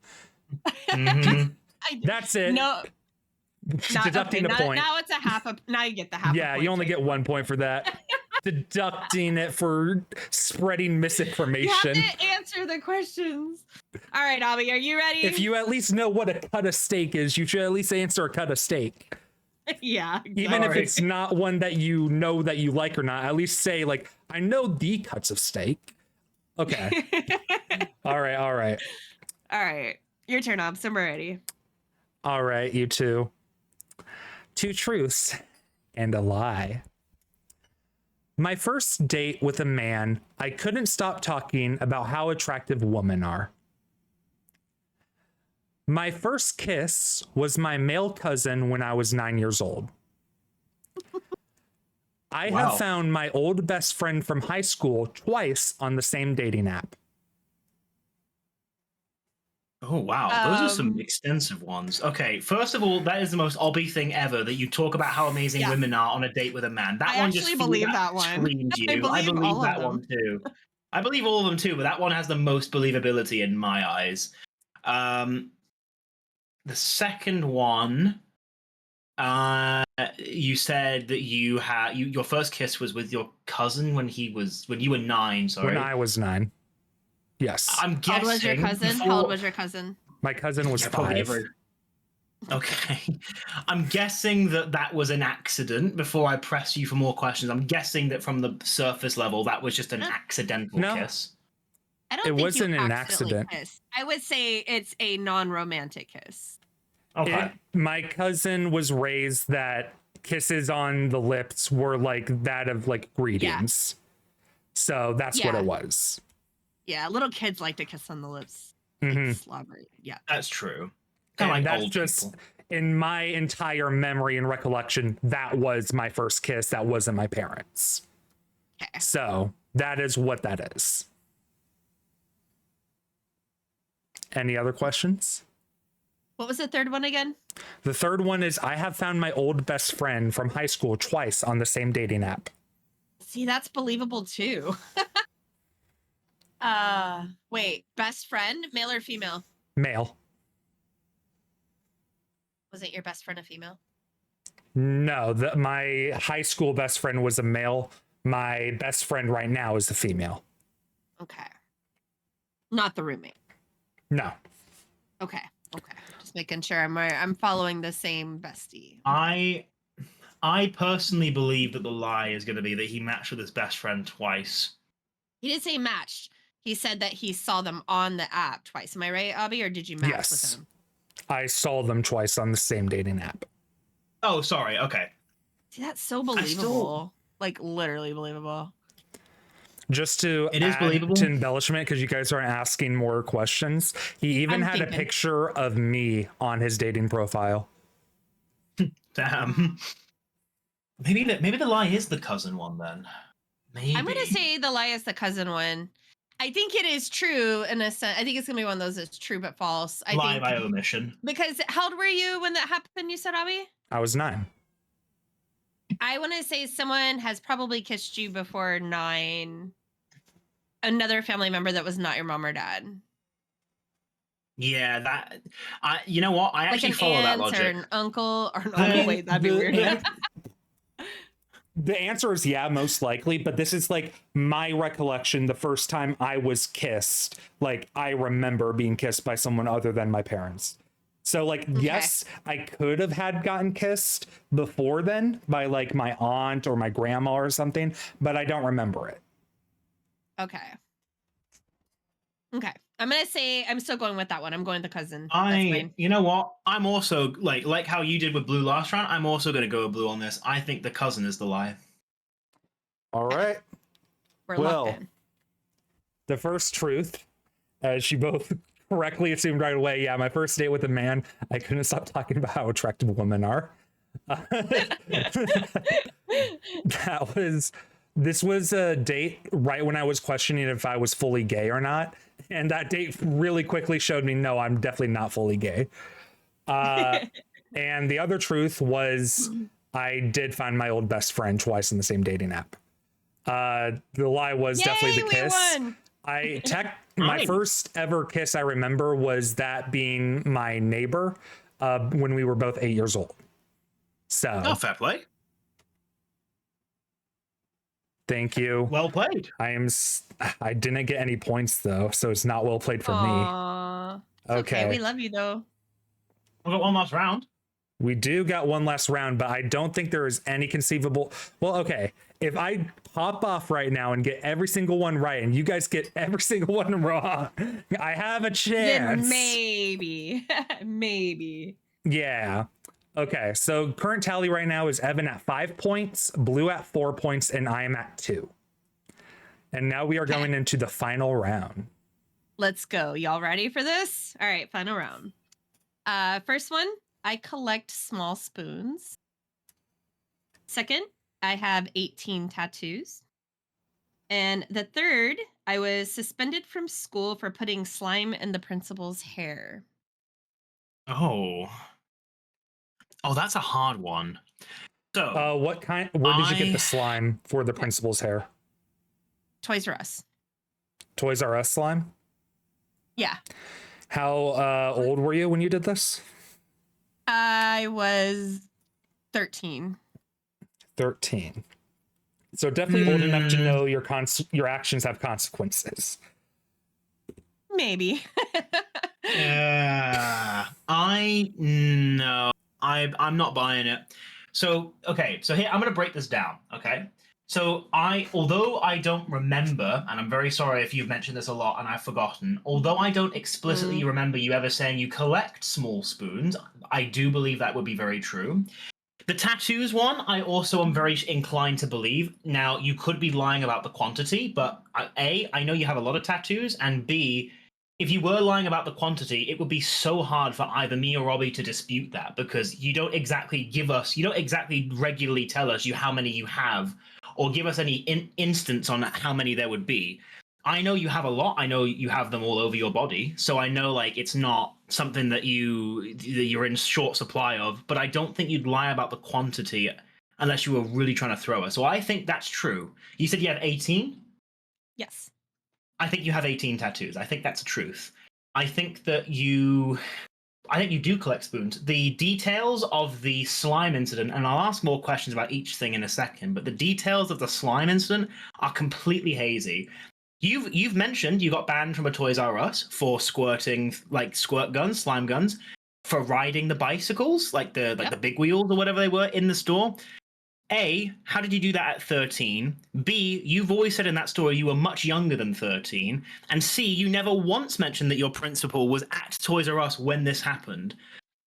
Mhm. That's it. No, Deducting okay, a point. Now it's a half. Now you get the half. Yeah, you only get 1 point for that. Deducting it for spreading You have misinformation. to answer the questions. All right, Abby, are you ready? If you at least know what a cut of steak is, you should at least answer a cut of steak. yeah, Even if Sorry. it's not one that you know that you like or not, at least say, like, I know the cuts of steak. Okay. All right. All right, your turn, Obs. I'm ready. All right, you two. 2 truths and a lie. My first date with a man, I couldn't stop talking about how attractive women are. My first kiss was my male cousin when I was 9 years old. I Wow. have found my old best friend from high school twice on the same dating app. Oh wow, those are some Um, extensive ones. Okay, first of all, that is the most obby thing ever that you talk about how amazing Yeah. women are on a date with a man. That I one actually just believe that one. screamed you. I believe all of that them. one too. I believe all of them too, but that one has the most believability in my eyes. The second one, you said that your first kiss was with your cousin when you were 9. Sorry. When I was 9. Yes. I'm How old was your guessing. cousin? How old was your cousin? My cousin was Yeah, probably 5. Okay. I'm guessing that was an accident. Before I press you for more questions, I'm guessing that from the surface level, that was just an accidental No. kiss. I don't It think wasn't you an accidentally accident. kissed. I would say it's a non-romantic kiss. Okay. My cousin was raised that kisses on the lips were like that of like greetings. So that's what Yeah. it was. Yeah, little kids like to kiss on the lips. Mhm. Like slobbery. Yeah. That's true. And Kind of like that's old just people. in my entire memory and recollection, that was my first kiss. That wasn't my parents. Okay. So that is what that is. Any other questions? What was the third one again? The third one is I have found my old best friend from high school twice on the same dating app. See, that's believable too. Wait, best friend, male or female? Male. Was it your best friend a female? No, my high school best friend was a male. My best friend right now is a female. Okay. Not the roommate. No. Okay. Okay. Just making sure I'm following the same bestie. I personally believe that the lie is going to be that he matched with his best friend twice. He didn't say matched. He said that he saw them on the app twice. Am I right, Obby, or did you match with Yes. them? I saw them twice on the same dating app. Oh, sorry. Okay. See, that's so believable. Like literally believable. Just to It is add believable. to embellishment, because you guys aren't asking more questions, he even had a picture of me on his dating profile. Damn. Maybe the lie is the cousin one then. Maybe. I'm gonna say the lie is the cousin one. I think it is true in a sense. I think it's gonna be one of those that's true but false. I lie think by omission. because how old were you when that happened? You said, Obby? I was 9. I want to say someone has probably kissed you before 9. Another family member that was not your mom or dad. Yeah, that. You know what? I Like actually an follow that aunt or logic. an uncle or an uncle. Wait, that'd be weird. The answer is yeah, most likely, but this is like my recollection. The first time I was kissed, like I remember being kissed by someone other than my parents. So like, yes, I could have had gotten kissed before then by like my aunt or my grandma or something, but I don't remember it. Okay. Okay. I'm gonna say I'm still going with that one. I'm going with the cousin. That's fine. You know what? I'm also like how you did with blue last round. I'm also going to go with blue on this. I think the cousin is the lie. All right. We're Well, locked in. the first truth, as you both correctly assumed right away, yeah, my first date with a man, I couldn't stop talking about how attractive women are. This was a date right when I was questioning if I was fully gay or not. And that date really quickly showed me, no, I'm definitely not fully gay. And the other truth was I did find my old best friend twice in the same dating app. The lie was definitely the kiss. My first ever kiss I remember was that being my neighbor when we were both 8 years old. So, Oh, fair play. Thank you. Well played. I didn't get any points though, so it's not well played for Aww. me. Okay, we love you though. We've got one last round. We do got one last round, but I don't think there is any conceivable. Well, okay. If I pop off right now and get every single one right, and you guys get every single one wrong, I have a chance. Then maybe. Maybe. Yeah. Okay. So current tally right now is Evan at 5 points, Blue at 4 points, and I am at 2. And now we are going into the final round. Let's go. Y'all ready for this? All right, final round. First one, I collect small spoons. Second, I have 18 tattoos. And the third, I was suspended from school for putting slime in the principal's hair. Oh, that's a hard one. So, What kind? Where did you get the slime for the principal's hair? Toys R Us. Toys R Us slime? Yeah. How old were you when you did this? I was 13. 13. So definitely old enough to know your actions have consequences. Maybe. I'm not buying it. So okay, so here I'm gonna break this down. Okay, so although I don't remember, and I'm very sorry if you've mentioned this a lot and I've forgotten. Although I don't explicitly remember you ever saying you collect small spoons, I do believe that would be very true. The tattoos one, I also am very inclined to believe. Now, you could be lying about the quantity, but A, I know you have a lot of tattoos, and B, if you were lying about the quantity, it would be so hard for either me or Robbie to dispute that because you don't exactly regularly tell us how many you have or give us any instance on how many there would be. I know you have a lot. I know you have them all over your body, so I know like it's not something that you're in short supply of. But I don't think you'd lie about the quantity unless you were really trying to throw us. So I think that's true. You said you have 18. Yes. I think you have 18 tattoos. I think that's the truth. I think you do collect spoons. The details of the slime incident, and I'll ask more questions about each thing in a second, but the details of the slime incident are completely hazy. You've mentioned you got banned from a Toys R Us for squirting like squirt guns, slime guns, for riding the bicycles, like the big wheels or whatever they were in the store. A, how did you do that at 13? B, you've always said in that story you were much younger than 13. And C, you never once mentioned that your principal was at Toys R Us when this happened.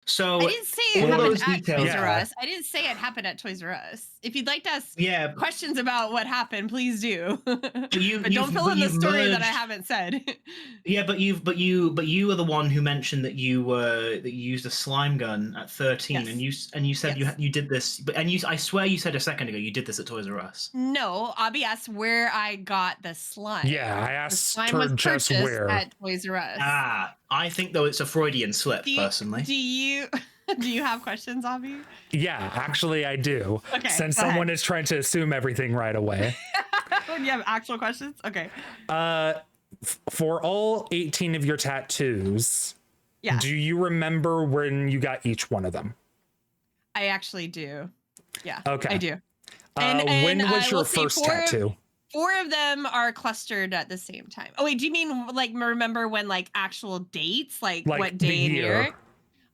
So I didn't say it happened at Toys R Us. I didn't say it happened at Toys R Us. If you'd like to ask questions about what happened, please do. But don't fill in the story that I haven't said. Yeah, but you are the one who mentioned that you used a slime gun at 13, and you said you did this, but I swear you said a second ago you did this at Toys R Us. No, Obby asked where I got the slime. Yeah, I asked the slime her was just where at Toys R Us. Ah, I think though it's a Freudian slip, personally. Do you have questions, Obby? Yeah, actually I do. Okay, since someone is trying to assume everything right away. You have actual questions? Okay. For all 18 of your tattoos, do you remember when you got each one of them? I actually do. Yeah. Okay. I do. When was your first tattoo? 4 of them are clustered at the same time. Oh wait, do you mean like remember when like actual dates, like what day and year?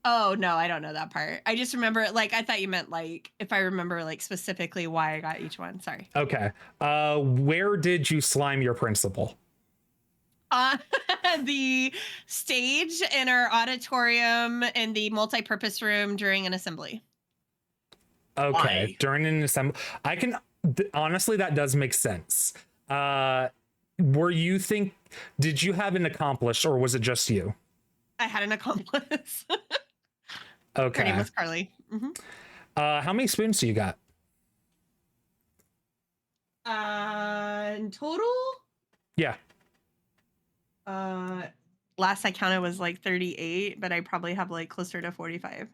Oh no, I don't know that part. I just remember like I thought you meant like if I remember like specifically why I got each one. Sorry. Okay. Where did you slime your principal? The stage in our auditorium in the multi-purpose room during an assembly. Okay, why? During an assembly. Honestly, that does make sense. Did you have an accomplice or was it just you? I had an accomplice. Okay. Her name was Carly. Mm-hmm. How many spoons do you got? In total? Yeah. Last I counted was like 38, but I probably have like closer to 45.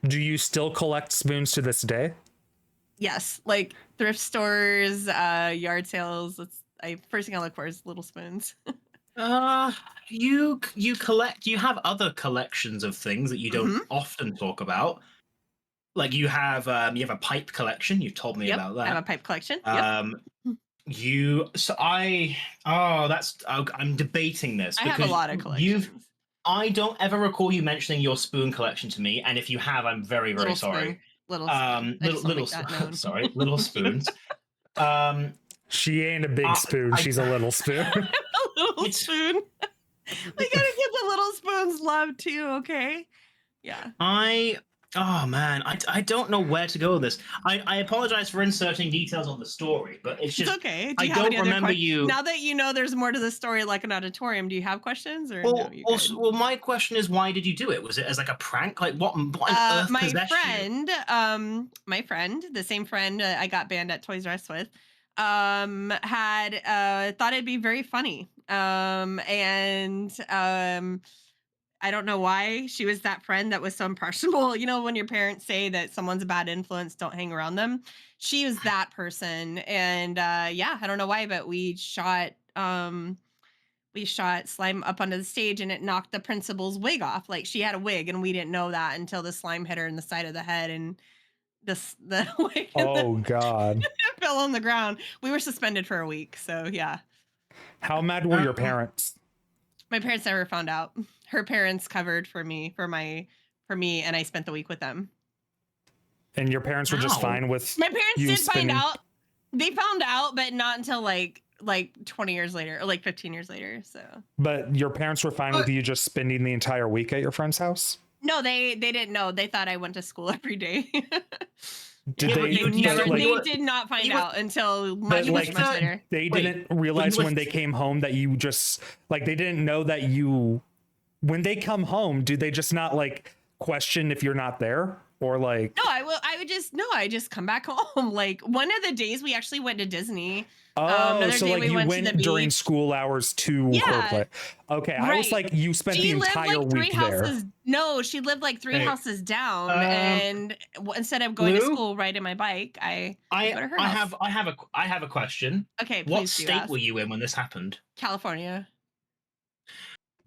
Do you still collect spoons to this day? Yes, like thrift stores, yard sales. First thing I look for is little spoons. You have other collections of things that you don't often talk about. Like you have a pipe collection. You've told me about that. I have a pipe collection. I'm debating this. I have a lot of collections. I don't ever recall you mentioning your spoon collection to me, and if you have, I'm very, very sorry. Little spoons. She ain't a big spoon. She's a little spoon. A little spoon. We gotta give the little spoons love too, okay? Yeah. Oh man, I don't know where to go with this. I apologize for inserting details on the story, but it's just okay. I don't remember you. Now that you know there's more to the story, like an auditorium, do you have questions or well, no? Well, my question is, why did you do it? Was it as like a prank? Like what on earth possessed you? My friend, the same friend I got banned at Toys R Us with, had thought it'd be very funny. I don't know why she was that friend that was so impressionable. You know, when your parents say that someone's a bad influence, don't hang around them. She was that person. And I don't know why, but we shot slime up onto the stage and it knocked the principal's wig off. Like she had a wig and we didn't know that until the slime hit her in the side of the head and the wig God. fell on the ground. We were suspended for a week. So yeah. How mad were your parents? My parents never found out. Her parents covered for me, and I spent the week with them. And your parents were just Ow. fine with My parents you did spending... find out. They found out, but not until like 20 years later, or like 15 years later. So. But your parents were fine with you just spending the entire week at your friend's house? No, they didn't know. They thought I went to school every day. They did not find out until much later. They didn't realize when they came home that you just like, they didn't know that you, when they come home, do they just not like question if you're not there? Or like, no, I just come back home. Like one of the days we actually went to Disney. Oh, so like you went during school hours to Coldplay. Okay, right. I was like, you spent the entire week there. No, she lived like three houses down, and instead of going to school riding my bike, I go to her house. I have a question. Okay, please. What state were you in when this happened? California.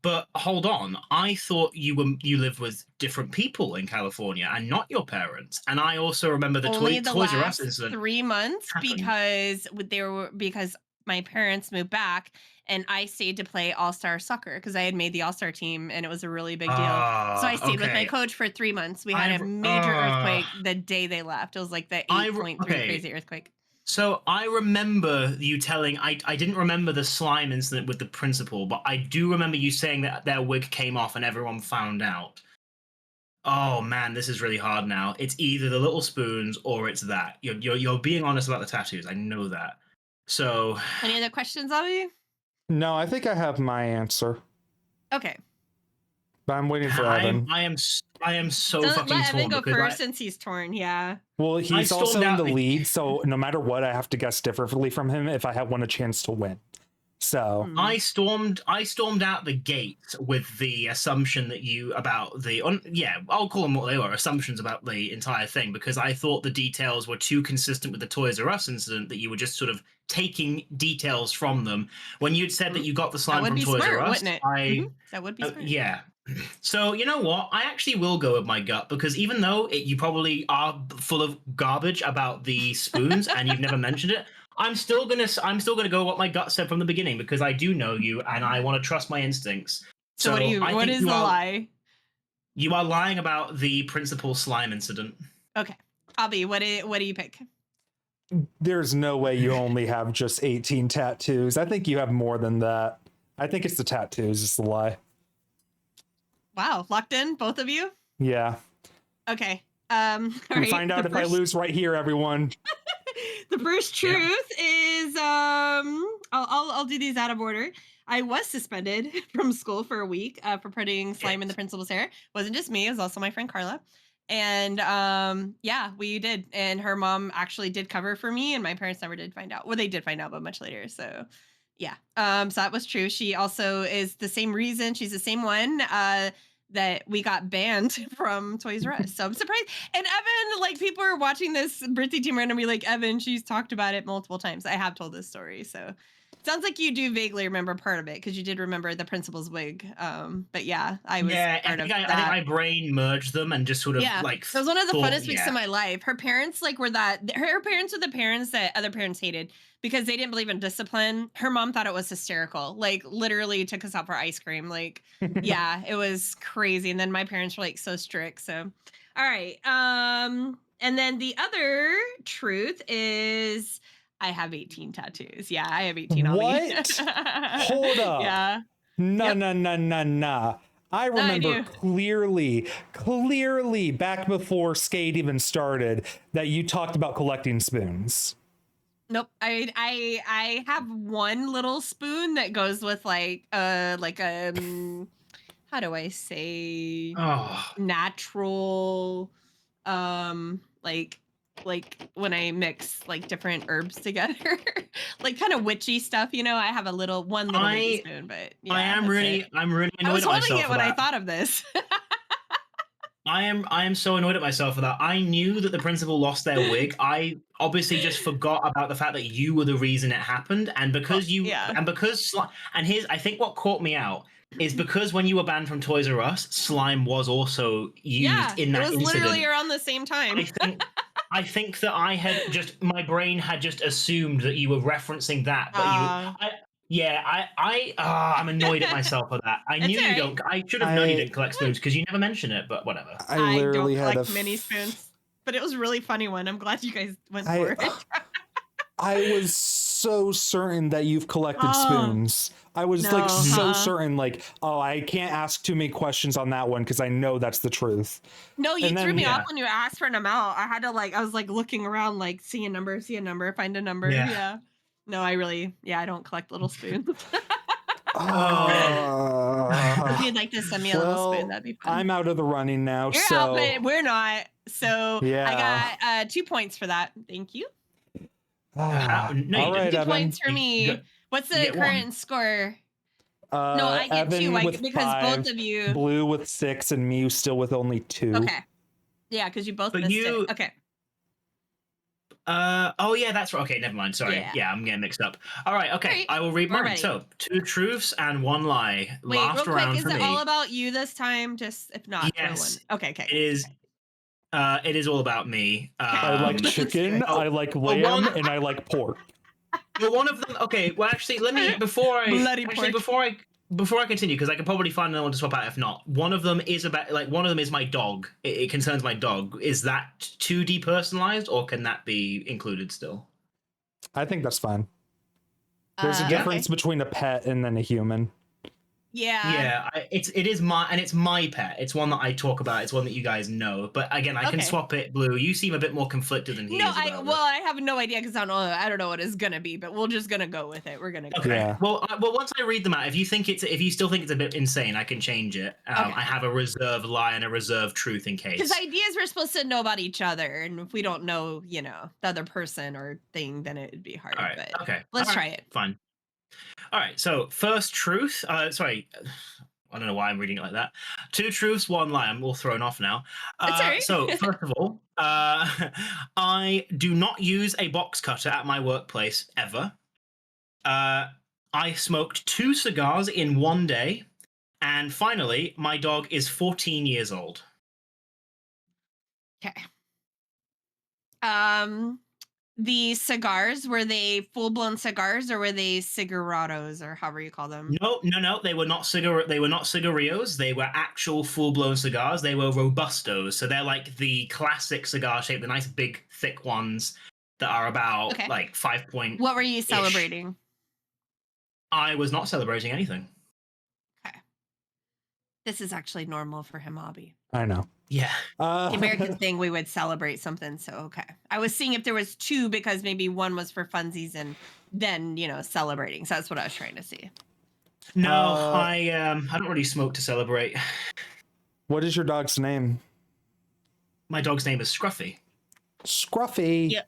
But hold on, I thought you lived with different people in California and not your parents. And I also remember the Toys R Us incident. 3 months happened. because my parents moved back and I stayed to play All-Star Soccer because I had made the All-Star team and it was a really big deal. So I stayed with my coach for 3 months. We had a major earthquake the day they left. It was like the 8.3 crazy earthquake. So I remember you telling, I didn't remember the slime incident with the principal, but I do remember you saying that their wig came off and everyone found out. Oh man, this is really hard now. It's either the little spoons or it's that. You're being honest about the tattoos. I know that. So. Any other questions, Obby? No, I think I have my answer. Okay. But I'm waiting for Evan. I am so fucking torn. Let Evan go first since he's torn. Yeah. Well, he's also in the lead, so no matter what, I have to guess differently from him if I want a chance to win. So I stormed out the gate with the assumption that I'll call them what they were, assumptions about the entire thing, because I thought the details were too consistent with the Toys R Us incident that you were just sort of taking details from them. When you'd said that you got the slime from Toys R Us, that would be smart. Yeah. So you know what? I actually will go with my gut, because even though you probably are full of garbage about the spoons and you've never mentioned it, I'm still gonna go what my gut said from the beginning, because I do know you and I want to trust my instincts. So what is the lie? You are lying about the principal slime incident. Okay, Obby, what do you pick? There's no way you only have just 18 tattoos. I think you have more than that. I think it's the tattoos. It's the lie. Wow, locked in, both of you? Yeah. Okay. We'll find out if I lose right here, everyone. The first truth is I'll do these out of order. I was suspended from school for a week for putting slime in the principal's hair. It wasn't just me, it was also my friend Carla. And yeah, we did. And her mom actually did cover for me, and my parents never did find out. Well, they did find out, but much later. So yeah. So that was true. She also is the same reason. She's the same one that we got banned from Toys R Us. So I'm surprised. And Evan, like, people are watching this birthday team randomly like, Evan, she's talked about it multiple times. I have told this story. So sounds like you do vaguely remember part of it, because you did remember the principal's wig. But yeah, I was part of that. I think my brain merged them and just sort of like. It was one of the funnest weeks of my life. Her parents her parents were the parents that other parents hated because they didn't believe in discipline. Her mom thought it was hysterical. Like, literally took us out for ice cream. Like, yeah, it was crazy. And then my parents were like so strict. So, all right. And then the other truth is I have 18 tattoos. Yeah, I have 18. What? Hold up. Yeah. Nah. I remember clearly back before Skade even started that you talked about collecting spoons. Nope. I have one little spoon that goes with like how do I say natural like when I mix like different herbs together, like kind of witchy stuff, you know. I have one little baby spoon, but yeah, I'm really annoyed I was holding at it when I thought of this. I am so annoyed at myself for that. I knew that the principal lost their wig. I obviously just forgot about the fact that you were the reason it happened, and because I think what caught me out is because when you were banned from Toys R Us, slime was also used in that incident. It was literally around the same time. I think that my brain had just assumed that you were referencing that, but Yeah, I'm annoyed at myself for that. I It's knew you alright. don't. I should have known you didn't collect spoons because you never mention it. But whatever. I I literally don't had collect mini spoons, but it was a really funny one. I'm glad you guys went for it. I was so certain that you've collected Oh, spoons. I was like no, so certain, like, oh, I can't ask too many questions on that one because I know that's the truth. No, you And threw then- me off Yeah. when you asked for an amount. I had to I was like looking around, like see a number, find a number. Yeah. Yeah. No, I don't collect little spoons. If you'd like to send me a little spoon, that'd be fun. I'm out of the running now, You're so out, but we're not. So Yeah. I got 2 points for that. Thank you. No, you all didn't. right, 2 Evan. points for me. got- What's you the get current score? No, I get Evan 2. with because 5, both of you. Blue with 6, and Mew still with only 2. Okay. Yeah, because you both But missed you- it. Okay. Oh yeah, that's right. Okay, never mind. Sorry. Yeah. Yeah, I'm getting mixed up. All right. Okay, Alright, I will read we're mine. ready. So 2 truths and 1 lie. Wait, Last real round quick, is for it me. all about you this time? Just if not, throw Yes. one. Okay. It is. It is all about me. I like chicken, oh, I like well, lamb, one- and I like pork. Well, one of them. Okay. Well, actually, let me Bloody pork. before I continue, because I can probably find another one to swap out. If not, one of them is about one of them is my dog. It concerns my dog. Is that too depersonalized, or can that be included still? I think that's fine. There's a Okay. difference between a pet and then a human. Yeah. Yeah, it is my pet. It's one that I talk about. It's one that you guys know. But again, I can Okay. swap it. Blue, you seem a bit more conflicted than he No, is about it. I have no idea because I don't know what it's gonna be, but we're just gonna go with it. We're gonna go. Okay. Yeah. Well, once I read them out, if you still think it's a bit insane, I can change it. Okay. I have a reserve lie and a reserve truth in case. Because ideas we're supposed to know about each other, and if we don't know, the other person or thing, then it'd be hard. All right. But Okay. let's All try right, it. Fine. All right. So first truth. Sorry. I don't know why I'm reading it like that. 2 truths, 1 lie. I'm all thrown off now. That's all right. So first of all, I do not use a box cutter at my workplace ever. I smoked 2 cigars in 1 day, and finally, my dog is 14 years old. Okay. The cigars, were they full-blown cigars or were they cigarados or however you call them? No. They were not cigarillos. They were actual full-blown cigars. They were robustos. So they're like the classic cigar shape, the nice big thick ones that are about Okay. like 5 point. What were you celebrating? I was not celebrating anything. Okay. This is actually normal for him, Obby. I know. Yeah. The American thing, we would celebrate something. So, okay. I was seeing if there was 2 because maybe one was for funsies and then, celebrating. So that's what I was trying to see. No, I don't really smoke to celebrate. What is your dog's name? My dog's name is Scruffy. Scruffy. Yeah.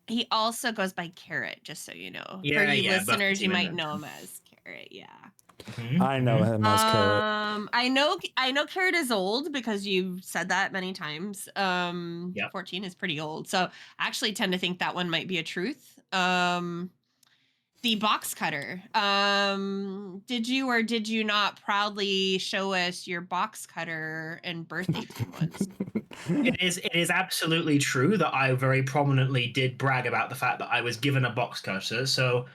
He also goes by Carrot, just so you know. Yeah, for you yeah, listeners, you Buffy might and know him as Carrot. Yeah. Mhm. I know him as Carrot. I know Carrot is old because you've said that many times. Yep. 14 is pretty old. So I actually tend to think that one might be a truth. The box cutter. Did you or did you not proudly show us your box cutter and birthday team once? It is absolutely true that I very prominently did brag about the fact that I was given a box cutter. So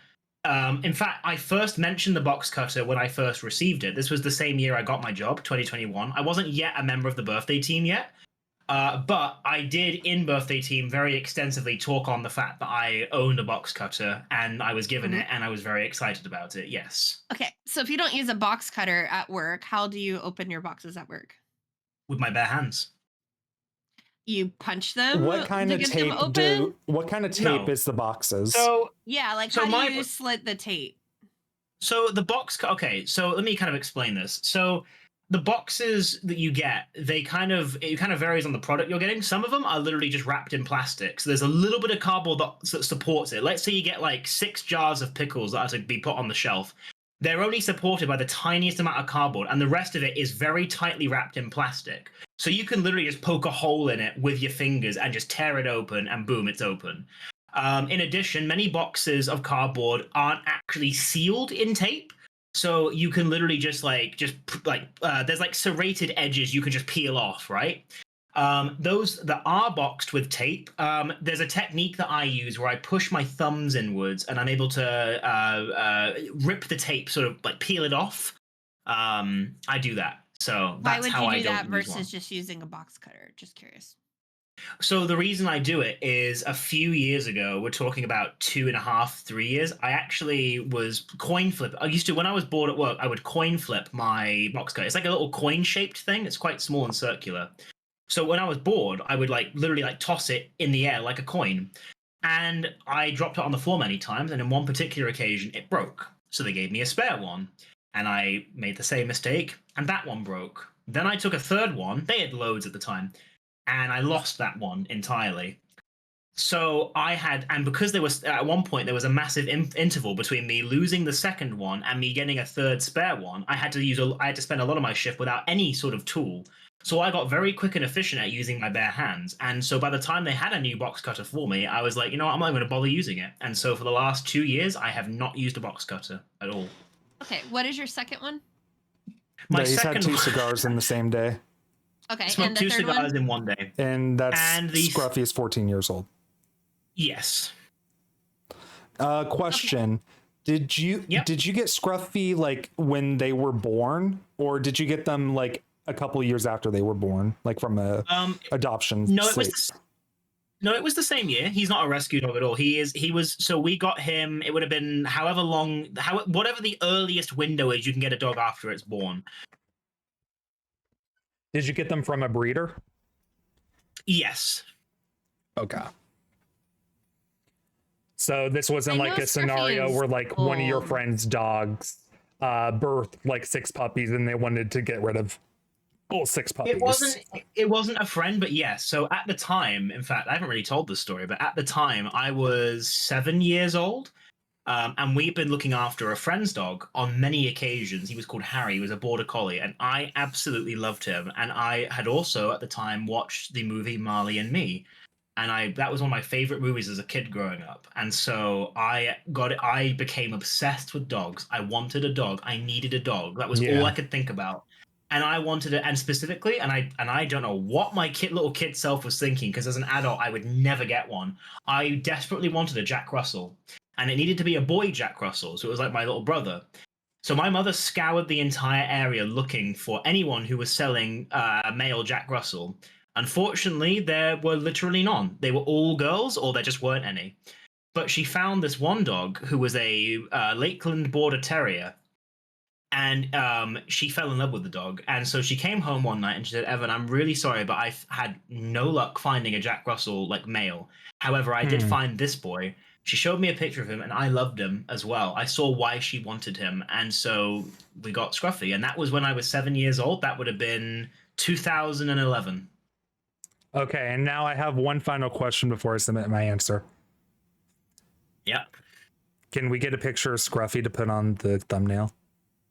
in fact, I first mentioned the box cutter when I first received it. This was the same year I got my job, 2021. I wasn't yet a member of the birthday team yet, but I did in birthday team very extensively talk on the fact that I owned a box cutter and I was given it and I was very excited about it. Yes. Okay, so if you don't use a box cutter at work, how do you open your boxes at work? With my bare hands. You punch them. What kind to of get them tape open? what kind of tape No. is the boxes? So Yeah, like So how my- do you slit the tape? So the box, okay, so let me kind of explain this. So the boxes that you get, it kind of varies on the product you're getting. Some of them are literally just wrapped in plastic. So there's a little bit of cardboard that supports it. Let's say you get like 6 jars of pickles that are to be put on the shelf. They're only supported by the tiniest amount of cardboard, and the rest of it is very tightly wrapped in plastic. So you can literally just poke a hole in it with your fingers and just tear it open, and boom, it's open. In addition, many boxes of cardboard aren't actually sealed in tape. So you can literally there's like serrated edges you can just peel off, right? Those that are boxed with tape, there's a technique that I use where I push my thumbs inwards and I'm able to rip the tape, sort of like peel it off. I do that. So Why that's would how you I do don't that use one. versus just using a box cutter? Just curious. So the reason I do it is a few years ago, we're talking about 2.5, 3 years. I actually was coin flip. I used to, when I was bored at work, I would coin flip my box cutter. It's like a little coin shaped thing. It's quite small and circular. So when I was bored, I would like literally like toss it in the air like a coin. And I dropped it on the floor many times. And in one particular occasion, it broke. So they gave me a spare one. And I made the same mistake. And that one broke. Then I took a third one. They had loads at the time. And I lost that one entirely. So I had, and because there was at one point there was a massive interval between me losing the second one and me getting a third spare one. I had to spend a lot of my shift without any sort of tool. So I got very quick and efficient at using my bare hands. And so by the time they had a new box cutter for me, I was like, you know what, I'm not going to bother using it. And so for the last 2 years, I have not used a box cutter at all. Okay, what is your second one? My he's had second 2 one- cigars in the same day. Okay, Smoked and the 2 third cigars one? in one day. And that's And the- Scruffy is 14 years old. Yes. Question. Okay. Did you get Scruffy like when they were born, or did you get them like a couple of years after they were born, like from a adoption? No, it was the same year. He's not a rescue dog at all. He was. So we got him. It would have been however long, whatever the earliest window is, you can get a dog after it's born. Did you get them from a breeder? Yes. Okay. So this wasn't like a scenario where like one of your friend's dogs birthed like 6 puppies and they wanted to get rid of all 6 puppies. It wasn't a friend, but yes. So at the time, in fact, I haven't really told this story, but at the time I was 7 years old. And we've been looking after a friend's dog on many occasions. He was called Harry. He was a border collie, and I absolutely loved him. And I had also, at the time, watched the movie Marley and Me, and that was one of my favorite movies as a kid growing up. And so I became obsessed with dogs. I wanted a dog. I needed a dog. That was all I could think about. And I wanted it, and specifically, and I don't know what my little kid self was thinking, because as an adult, I would never get one. I desperately wanted a Jack Russell. And it needed to be a boy Jack Russell, so it was like my little brother. So my mother scoured the entire area looking for anyone who was selling male Jack Russell. Unfortunately, there were literally none. They were all girls, or there just weren't any. But she found this one dog who was a Lakeland Border Terrier. And she fell in love with the dog. And so she came home one night and she said, Evan, I'm really sorry, but I've had no luck finding a Jack Russell, like male. However, I did find this boy. She showed me a picture of him, and I loved him as well. I saw why she wanted him, and so we got Scruffy. And that was when I was 7 years old. That would have been 2011. Okay, and now I have one final question before I submit my answer. Yeah. Can we get a picture of Scruffy to put on the thumbnail?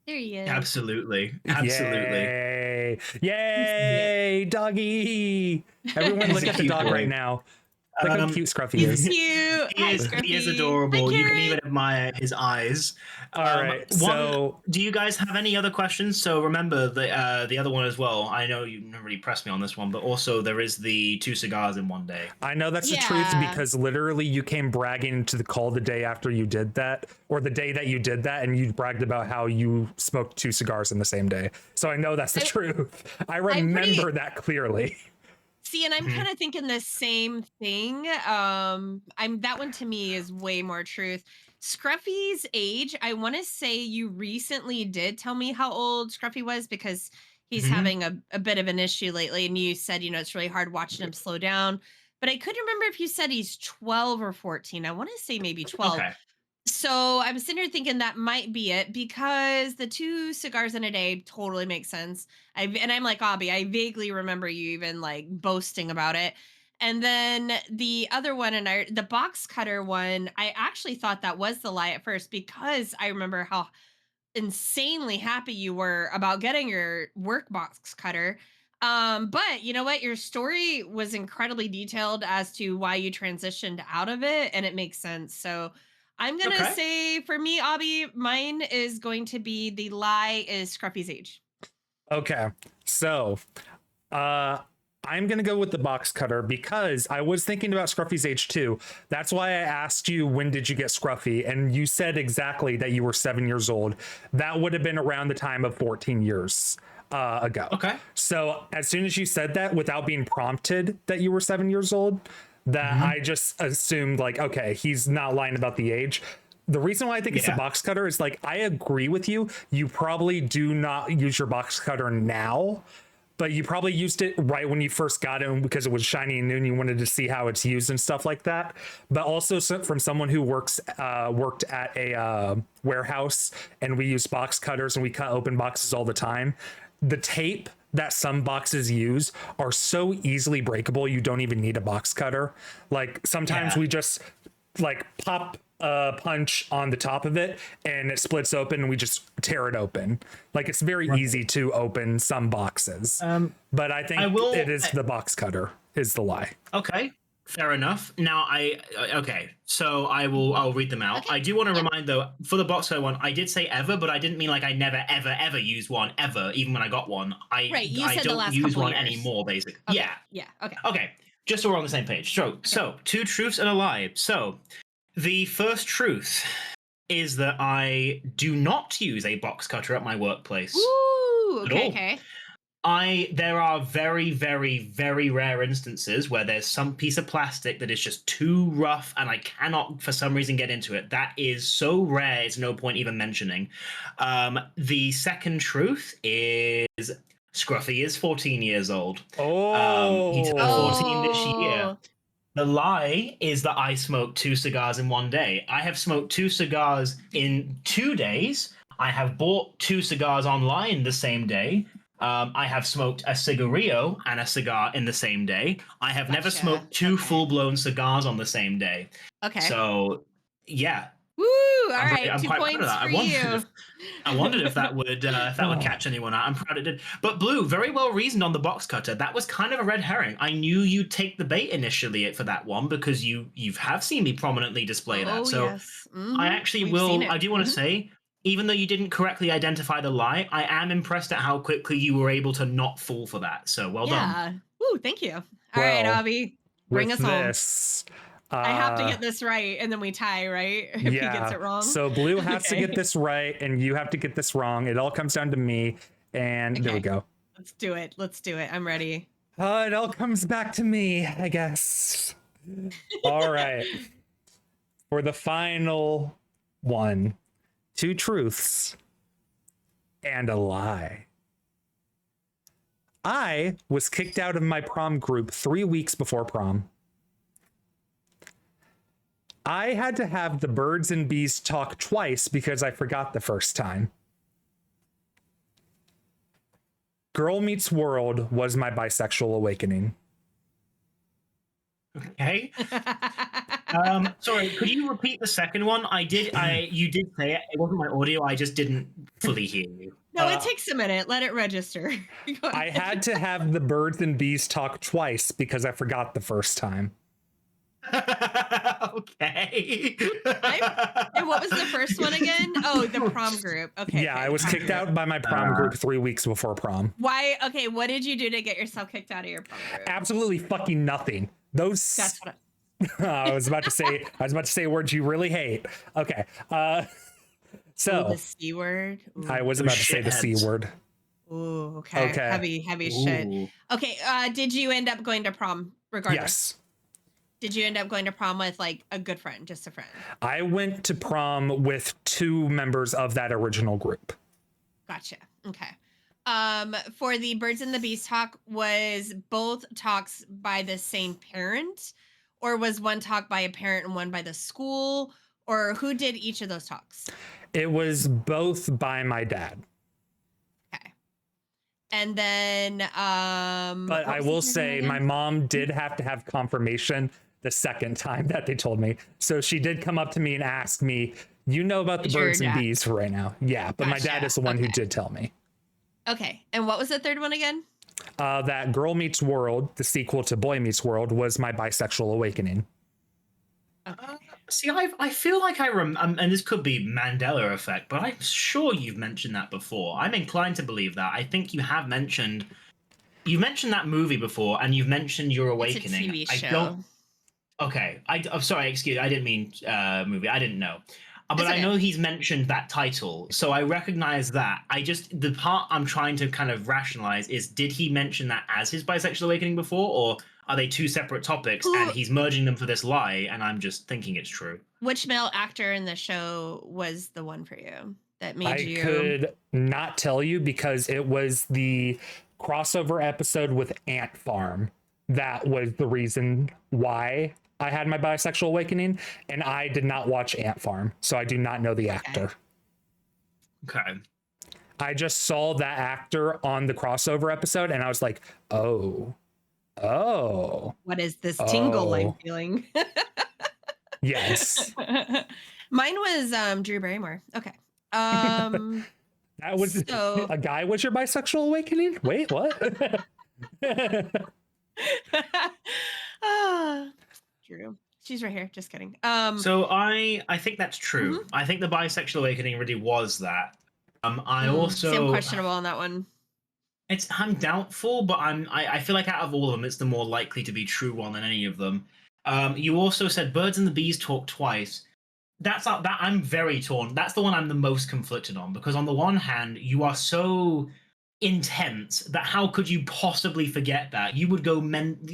There he is. Absolutely. Yay! Yay, doggy! Everyone look at the dog right now. Look how cute Scruffy is. Cute. He is adorable. You can even admire his eyes. All right. So, do you guys have any other questions? So remember the other one as well. I know you never really pressed me on this one, but also there is the 2 cigars in one day. I know that's the truth, because literally you came bragging to the call the day after you did that, or the day that you did that, and you bragged about how you smoked 2 cigars in the same day. So I know that's the truth. I remember that clearly. See, and I'm kind of thinking the same thing. That one to me is way more truth. Scruffy's age, I want to say you recently did tell me how old Scruffy was, because he's having a bit of an issue lately, and you said, it's really hard watching him slow down. But I couldn't remember if you said he's 12 or 14. I want to say maybe 12. Okay. So I'm sitting here thinking that might be it, because the 2 cigars in a day totally makes sense. And I'm like, Obby, I vaguely remember you even like boasting about it. And then the other one, the box cutter one, I actually thought that was the lie at first, because I remember how insanely happy you were about getting your work box cutter. But you know what? Your story was incredibly detailed as to why you transitioned out of it, and it makes sense. So I'm going to say, for me, Obby, mine is going to be the lie is Scruffy's age. Okay. So, I'm going to go with the box cutter because I was thinking about Scruffy's age too. That's why I asked you, when did you get Scruffy? And you said exactly that you were 7 years old. That would have been around the time of 14 years ago. Okay. So as soon as you said that without being prompted that you were 7 years old, that I just assumed like, okay, he's not lying about the age. The reason why I think it's a box cutter is like, I agree with you. You probably do not use your box cutter now, but you probably used it right when you first got it because it was shiny and new and you wanted to see how it's used and stuff like that. But also from someone who worked at a warehouse, and we use box cutters and we cut open boxes all the time. The tape that some boxes use are so easily breakable, you don't even need a box cutter. Like sometimes we just like pop a punch on the top of it and it splits open and we just tear it open. Like it's very easy to open some boxes. But I think it is the box cutter is the lie. Okay, fair enough. Now so I'll read them out. I do want to remind though, for the box cutter one, I did say ever, but I didn't mean like I never ever used one ever, even when I got one. I don't use one anymore, basically. Okay. Okay. Just so we're on the same page. So 2 truths and a lie. So the first truth is that I do not use a box cutter at my workplace. Ooh, okay. There are very, very, very rare instances where there's some piece of plastic that is just too rough and I cannot, for some reason, get into it. That is so rare, it's no point even mentioning. The second truth is Scruffy is 14 years old. He turned 14 this year. The lie is that I smoked 2 cigars in one day. I have smoked 2 cigars in 2 days. I have bought 2 cigars online the same day. I have smoked a cigarillo and a cigar in the same day. I have never smoked 2 full-blown cigars on the same day. Okay. So, yeah. Woo! All right, I'm 2 quite points proud of that. I wondered if that would catch anyone out. I'm proud it did. But Blue, very well reasoned on the box cutter. That was kind of a red herring. I knew you'd take the bait initially for that one because you have seen me prominently display that. So yes. I actually I do want to say, even though you didn't correctly identify the lie, I am impressed at how quickly you were able to not fall for that. So well done. Yeah. Woo, thank you. All right, Obby, bring us home. I have to get this right, and then we tie, right? If he gets it wrong. So Blue has to get this right, and you have to get this wrong. It all comes down to me, and there we go. Let's do it. I'm ready. It all comes back to me, I guess. All right. For the final one, 2 truths and a lie. I was kicked out of my prom group 3 weeks before prom. I had to have the birds and bees talk twice because I forgot the first time. Girl Meets World was my bisexual awakening. Okay. Sorry, could you repeat the second one? You did say it. It wasn't my audio. I just didn't fully hear you. No, it takes a minute. Let it register. I had to have the birds and bees talk twice because I forgot the first time. Okay. And what was the first one again? Oh, the prom group. Okay. Yeah, I was kicked out by my prom group 3 weeks before prom. Why? Okay, what did you do to get yourself kicked out of your prom group? Absolutely fucking nothing. That's what I was about to say words you really hate. Okay. So the C word. Ooh. I was about to say the C word. Ooh, okay. Heavy shit. Okay, did you end up going to prom regardless? Yes. Did you end up going to prom with like a good friend, just a friend? I went to prom with 2 members of that original group. Gotcha. Okay. For the Birds and the Bees talk, was both talks by the same parent, or was one talk by a parent and one by the school, or who did each of those talks? It was both by my dad. Okay. And then, but I will say my mom did have to have confirmation the second time that they told me. So she did come up to me and ask me, you know about the birds and bees for right now? Yeah, but my dad is the one who did tell me. Okay. And what was the third one again? That Girl Meets World, the sequel to Boy Meets World, was my bisexual awakening. See, I feel like and this could be Mandela effect, but I'm sure you've mentioned that before. I'm inclined to believe that. I think you have mentioned you mentioned that movie before, and you've mentioned Your Awakening. It's a TV show. I don't. Okay, I'm sorry. Excuse. I didn't mean movie. I didn't know. But It's I okay. know he's mentioned that title, so I recognize that. The part I'm trying to kind of rationalize is: did he mention that as his bisexual awakening before, or are they two separate topics and he's merging them for this lie? And I'm just thinking it's true. Which male actor in the show was the one for you that made you? I could not tell you because it was the crossover episode with Ant Farm that was the reason why I had my bisexual awakening, and I did not watch Ant Farm, so I do not know the actor. Okay. I just saw that actor on the crossover episode, and I was like, oh. What is this tingle I'm feeling? Yes. Mine was Drew Barrymore. Okay. That was a guy was your bisexual awakening? Wait, what? Drew. She's right here. Just kidding. So I think that's true. Mm-hmm. I think the bisexual awakening really was that. I also Sam questionable on that one. I'm doubtful, but I feel like out of all of them, it's the more likely to be true one than any of them. You also said birds and the bees talk twice. That I'm very torn. That's the one I'm the most conflicted on, because on the one hand, you are so intense that how could you possibly forget that? You would go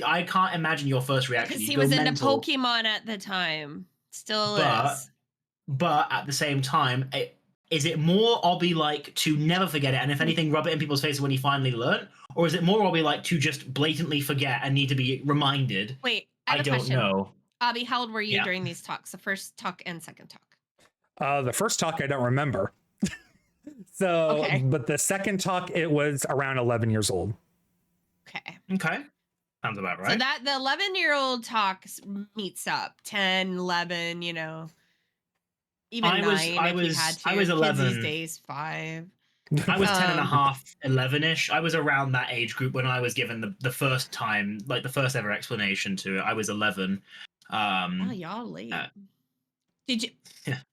I can't imagine your first reaction. Because he was into Pokemon at the time. Still is. But at the same time, is it more Obby like to never forget it, and if anything, rub it in people's faces when he finally learned? Or is it more Obby like to just blatantly forget and need to be reminded? Wait, I don't know. Obby, how old were you during these talks? The first talk and second talk? The first talk I don't remember. So, okay. But the second talk, it was around 11 years old. Okay. Sounds about right. So that the 11-year-old talk meets up. 10, 11, you know. Even 9 if you had to. I was 11. Kids these days, 5. I was 10 and a half, 11-ish. I was around that age group when I was given the first time, like the first ever explanation to it. I was 11. Oh, y'all late. Did you?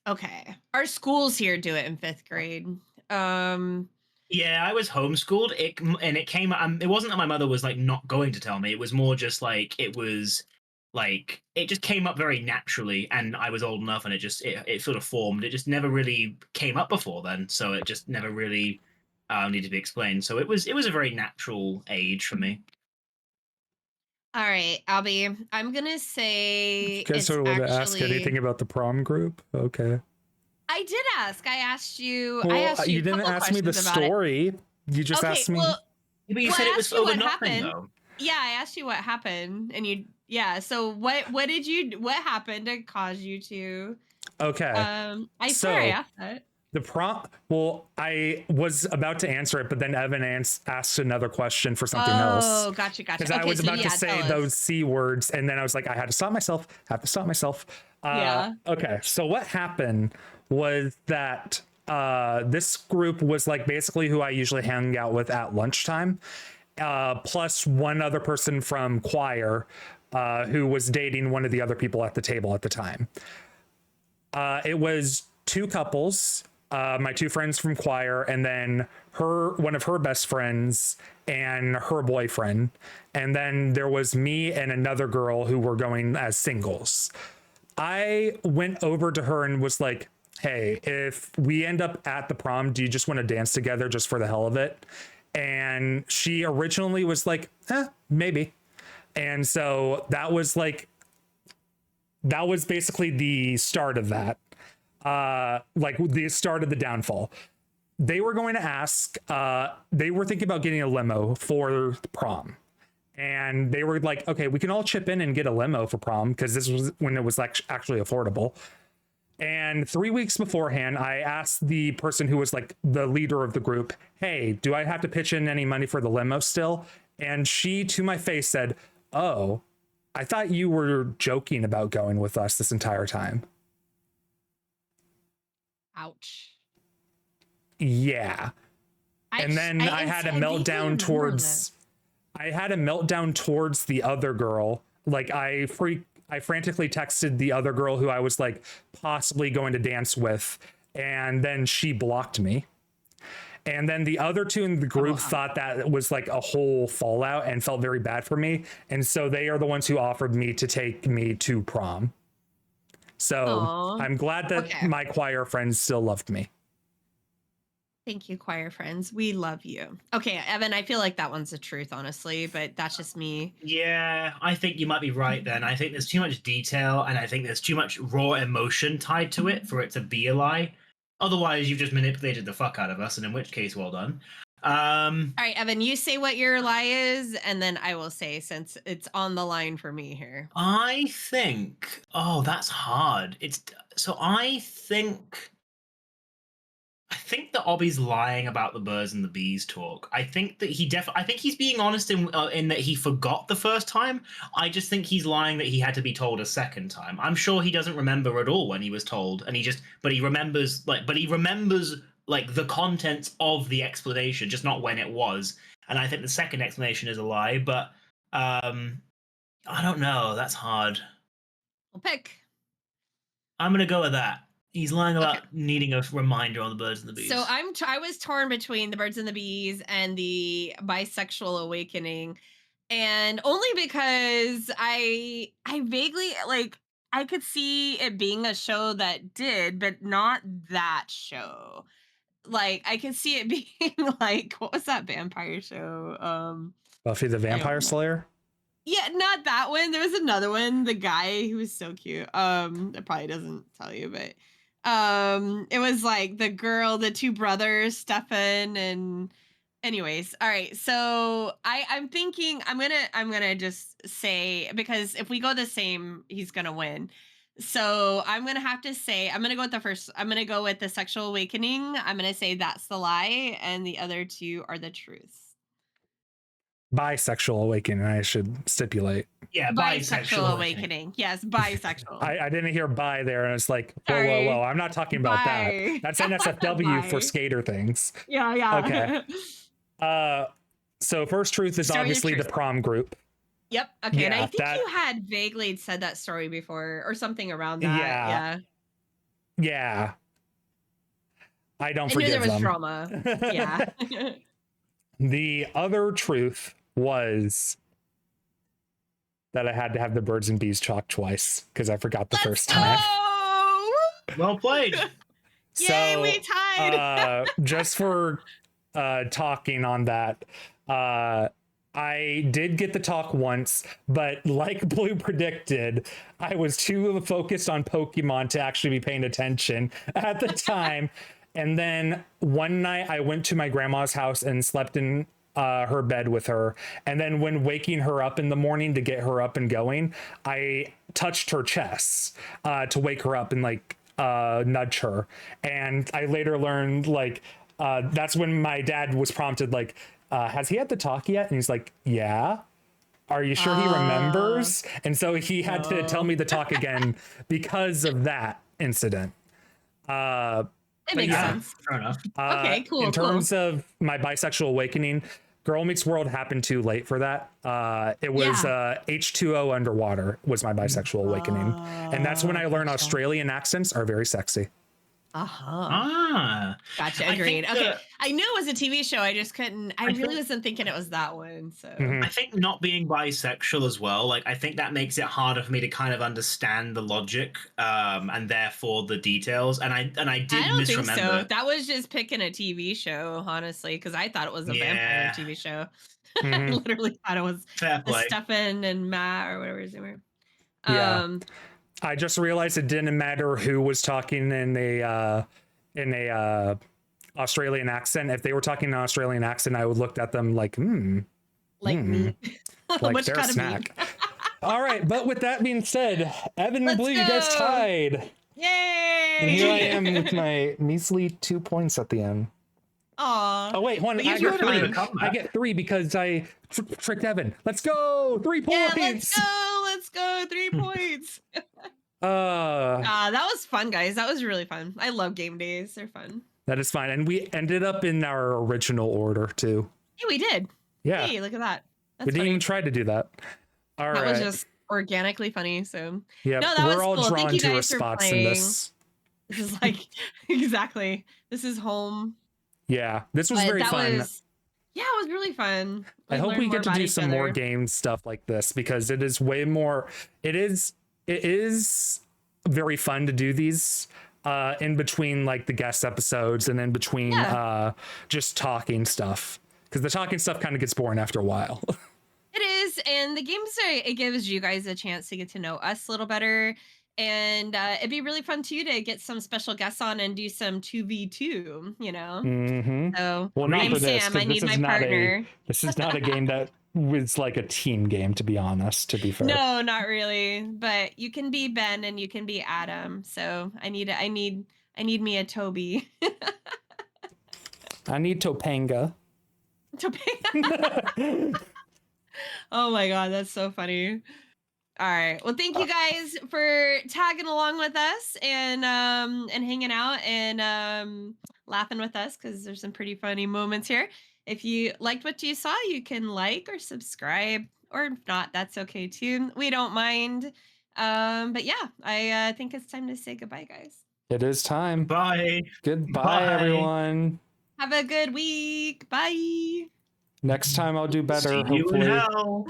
Okay. Our schools here do it in 5th grade. Yeah, I was homeschooled. It came. It wasn't that my mother was like not going to tell me. It was more just like it just came up very naturally, and I was old enough, and it sort of formed. It just never really came up before then, so it just never really needed to be explained. So it was a very natural age for me. All right, Albie, I'm gonna say. You guys sort of want to ask anything about the prom group? Okay. I did ask. I asked you. Well, I asked you. You didn't ask me the story. You just asked me. But you said it was over nothing, though. Yeah, I asked you what happened, and you. Yeah. So what happened to cause you to? Okay. I swear I asked that. The prom. Well, I was about to answer it, but then Evan asked another question for something else. Oh, gotcha. Because I was about to say those C words, and then I was like, I had to stop myself. Yeah. Okay. So what happened was that this group was like basically who I usually hang out with at lunchtime, plus one other person from choir who was dating one of the other people at the table at the time. It was 2 couples. My 2 friends from choir, and then one of her best friends and her boyfriend. And then there was me and another girl who were going as singles. I went over to her and was like, hey, if we end up at the prom, do you just want to dance together just for the hell of it? And she originally was like, maybe. And so that was basically the start of that. Like the start of the downfall. They were going to ask, they were thinking about getting a limo for the prom. And they were like, okay, we can all chip in and get a limo for prom, because this was when it was actually affordable. And 3 weeks beforehand, I asked the person who was like the leader of the group, hey, do I have to pitch in any money for the limo still? And she, to my face, said, oh, I thought you were joking about going with us this entire time. Ouch. Yeah. And then I had a meltdown towards the other girl. Like I frantically texted the other girl who I was like possibly going to dance with, and then she blocked me. And then the other two in the group thought that it was like a whole fallout and felt very bad for me. And so they are the ones who offered me to take me to prom. So Aw. I'm glad that Okay. my choir friends still loved me. Thank you, choir friends. We love you. Okay, Evan, I feel like that one's the truth, honestly, but that's just me. Yeah, I think you might be right then. I think there's too much detail and I think there's too much raw emotion tied to it for it to be a lie. Otherwise, you've just manipulated the fuck out of us, and in which case, well done. All right, Evan, you say what your lie is, and then I will say, since it's on the line for me here. I think. Oh, that's hard. It's so. I think that Obby's lying about the birds and the bees talk. I think that I think he's being honest in that he forgot the first time. I just think he's lying that he had to be told a second time. I'm sure he doesn't remember at all when he was told, and he remembers like the contents of the explanation, just not when it was. And I think the second explanation is a lie, but I don't know. That's hard. We'll pick. I'm gonna go with that. He's lying about needing a reminder on the birds and the bees. So I was torn between the birds and the bees and the bisexual awakening, and only because I vaguely like I could see it being a show that did, but not that show. Like I could see it being like, what was that vampire show? Buffy the Vampire Slayer? Yeah, not that one. There was another one. The guy who was so cute. It probably doesn't tell you, but it was like the girl, the two brothers, Stefan, and anyways. All right. So I'm thinking I'm gonna just say, because if we go the same, he's gonna win. So I'm gonna have to say I'm gonna go with the first. I'm gonna go with the sexual awakening. I'm gonna say that's the lie, and the other two are the truths. Bisexual awakening, I should stipulate. Yeah, bisexual awakening. Yes, bisexual. I didn't hear bi there, and it's like, whoa. I'm not talking about that. That's NSFW for Skader things. Yeah. Okay. So first truth is obviously the prom group. Yep. Okay. Yeah, and I think you had vaguely said that story before or something around that. Yeah. I don't I forgive knew there was them. drama. Yeah. The other truth was that I had to have the birds and bees chalk twice because I forgot the first time. Well played. Yay, we tied. Just for talking on that, I did get the talk once, but like Blue predicted, I was too focused on Pokemon to actually be paying attention at the time. And then one night I went to my grandma's house and slept in her bed with her. And then when waking her up in the morning to get her up and going, I touched her chest to wake her up and like nudge her. And I later learned like that's when my dad was prompted like, has he had the talk yet? And he's like, yeah. Are you sure he remembers? And so he had to tell me the talk again because of that incident. It makes sense. Fair enough. Okay, cool. In terms of my bisexual awakening, Girl Meets World happened too late for that. It was H2O Underwater was my bisexual awakening. And that's when I learned Australian accents are very sexy. Gotcha. Agreed. Okay. I knew it was a TV show. I just couldn't. I really wasn't thinking it was that one. So I think not being bisexual as well, like I think that makes it harder for me to kind of understand the logic and therefore the details. And I did misremember. Think so. That was just picking a TV show, honestly, because I thought it was a vampire TV show. I literally thought it was Stefan and Matt or whatever his name was. I just realized it didn't matter who was talking in a Australian accent. If they were talking in an Australian accent, I would look at them like, me, like their snack. All right, but with that being said, Evan and Blue, you guys tied. Yay! And here I am with my measly 2 points at the end. Aw. Oh wait, one. I get 3 because I tricked Evan. Let's go! 3 points. Yeah, let's go. 3 points. That was fun, guys. That was really fun. I love game days. They're fun. That is fine, and we ended up in our original order too. Hey, we did. Yeah. Hey, look at that. We didn't even try to do that. All right. That was just organically funny. So yeah, no, that we're was all cool. drawn to our spots in this. This is like exactly. This is home. Yeah, this was But very that fun. yeah, it was really fun. I hope learned we more get to about do each some more other. game stuff like this because it is way more. It is very fun to do these in between like the guest episodes and in between Yeah. just talking stuff because the talking stuff kind of gets boring after a while. It is, and the games it gives you guys a chance to get to know us a little better, and it'd be really fun too to get some special guests on and do some 2v2. You know, so Well, not I'm for this Sam. I because need my partner. this is not a game that was like a team game. To be honest, to be fair. No, not really. But you can be Ben and you can be Adam. So I need me a Toby. I need Topanga. Toby. Oh my god, that's so funny. All right. Well, thank you guys for tagging along with us and hanging out and laughing with us because there's some pretty funny moments here. If you liked what you saw, you can like or subscribe, or if not, that's okay too. We don't mind. But yeah, I think it's time to say goodbye, guys. It is time. Bye. Goodbye, Bye. everyone. Have a good week. Bye. Next time I'll do better. See you in Hopefully. hell.